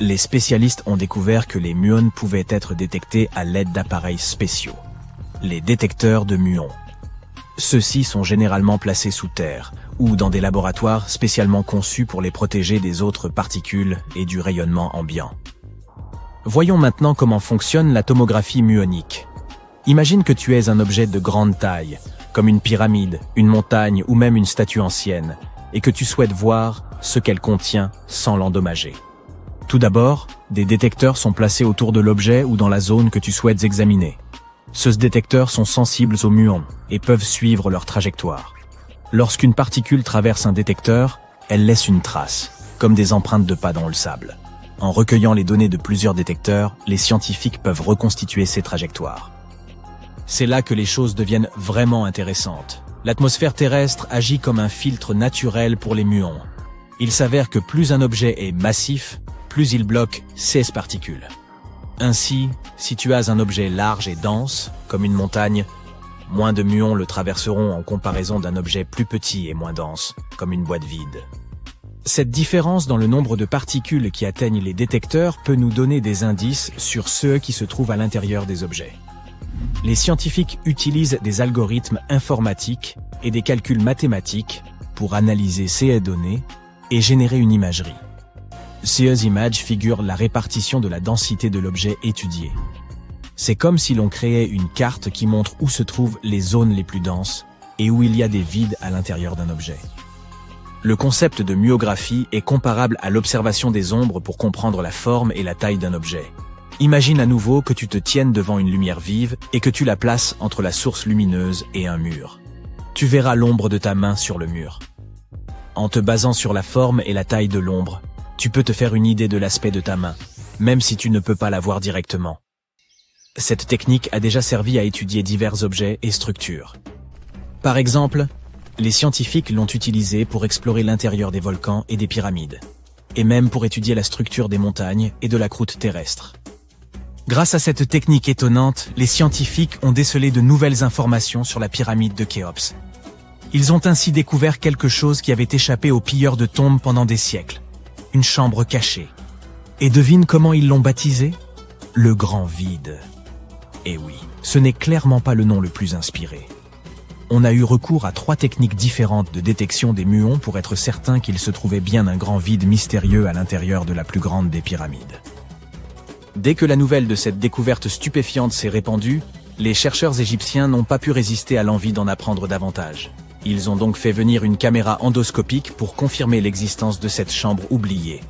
Les spécialistes ont découvert que les muons pouvaient être détectés à l'aide d'appareils spéciaux, les détecteurs de muons. Ceux-ci sont généralement placés sous terre ou dans des laboratoires spécialement conçus pour les protéger des autres particules et du rayonnement ambiant. Voyons maintenant comment fonctionne la tomographie muonique. Imagine que tu es un objet de grande taille, comme une pyramide, une montagne ou même une statue ancienne, et que tu souhaites voir ce qu'elle contient sans l'endommager. Tout d'abord, des détecteurs sont placés autour de l'objet ou dans la zone que tu souhaites examiner. Ces détecteurs sont sensibles aux muons et peuvent suivre leur trajectoire. Lorsqu'une particule traverse un détecteur, elle laisse une trace, comme des empreintes de pas dans le sable. En recueillant les données de plusieurs détecteurs, les scientifiques peuvent reconstituer ces trajectoires. C'est là que les choses deviennent vraiment intéressantes. L'atmosphère terrestre agit comme un filtre naturel pour les muons. Il s'avère que plus un objet est massif, plus il bloque ces particules. Ainsi, si tu as un objet large et dense, comme une montagne, moins de muons le traverseront en comparaison d'un objet plus petit et moins dense, comme une boîte vide. Cette différence dans le nombre de particules qui atteignent les détecteurs peut nous donner des indices sur ceux qui se trouvent à l'intérieur des objets. Les scientifiques utilisent des algorithmes informatiques et des calculs mathématiques pour analyser ces données et générer une imagerie. Ces images figurent la répartition de la densité de l'objet étudié. C'est comme si l'on créait une carte qui montre où se trouvent les zones les plus denses et où il y a des vides à l'intérieur d'un objet. Le concept de muographie est comparable à l'observation des ombres pour comprendre la forme et la taille d'un objet. Imagine à nouveau que tu te tiennes devant une lumière vive et que tu la places entre la source lumineuse et un mur. Tu verras l'ombre de ta main sur le mur. En te basant sur la forme et la taille de l'ombre, tu peux te faire une idée de l'aspect de ta main, même si tu ne peux pas la voir directement. Cette technique a déjà servi à étudier divers objets et structures. Par exemple, les scientifiques l'ont utilisé pour explorer l'intérieur des volcans et des pyramides, et même pour étudier la structure des montagnes et de la croûte terrestre. Grâce à cette technique étonnante, les scientifiques ont décelé de nouvelles informations sur la pyramide de Khéops. Ils ont ainsi découvert quelque chose qui avait échappé aux pilleurs de tombes pendant des siècles. Une chambre cachée. Et devine comment ils l'ont baptisée? Le Grand Vide. Et oui, ce n'est clairement pas le nom le plus inspiré. On a eu recours à 3 techniques différentes de détection des muons pour être certain qu'il se trouvait bien un grand vide mystérieux à l'intérieur de la plus grande des pyramides. Dès que la nouvelle de cette découverte stupéfiante s'est répandue, les chercheurs égyptiens n'ont pas pu résister à l'envie d'en apprendre davantage. Ils ont donc fait venir une caméra endoscopique pour confirmer l'existence de cette chambre oubliée.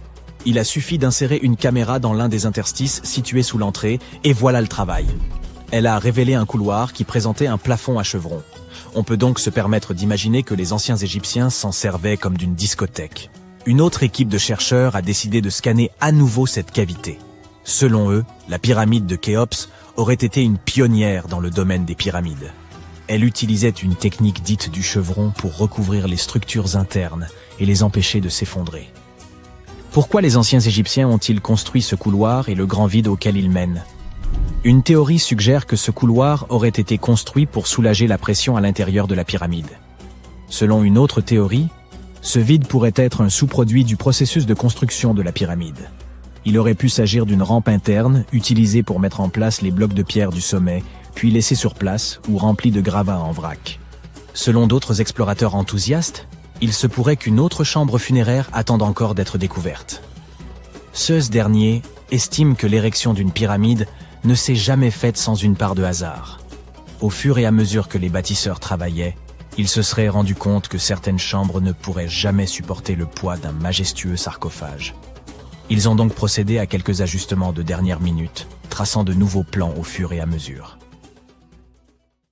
Il a suffi d'insérer une caméra dans l'un des interstices situés sous l'entrée, et voilà le travail. Elle a révélé un couloir qui présentait un plafond à chevrons. On peut donc se permettre d'imaginer que les anciens Égyptiens s'en servaient comme d'une discothèque. Une autre équipe de chercheurs a décidé de scanner à nouveau cette cavité. Selon eux, la pyramide de Khéops aurait été une pionnière dans le domaine des pyramides. Elle utilisait une technique dite du chevron pour recouvrir les structures internes et les empêcher de s'effondrer. Pourquoi les anciens Égyptiens ont-ils construit ce couloir et le grand vide auquel il mène? Une théorie suggère que ce couloir aurait été construit pour soulager la pression à l'intérieur de la pyramide. Selon une autre théorie, Ce vide pourrait être un sous-produit du processus de construction de la pyramide. Il aurait pu s'agir d'une rampe interne utilisée pour mettre en place les blocs de pierre du sommet, puis laissés sur place ou remplis de gravats en vrac. Selon d'autres explorateurs enthousiastes, il se pourrait qu'une autre chambre funéraire attende encore d'être découverte. Ce dernier estime que l'érection d'une pyramide ne s'est jamais faite sans une part de hasard. Au fur et à mesure que les bâtisseurs travaillaient, ils se seraient rendus compte que certaines chambres ne pourraient jamais supporter le poids d'un majestueux sarcophage. Ils ont donc procédé à quelques ajustements de dernière minute, traçant de nouveaux plans au fur et à mesure.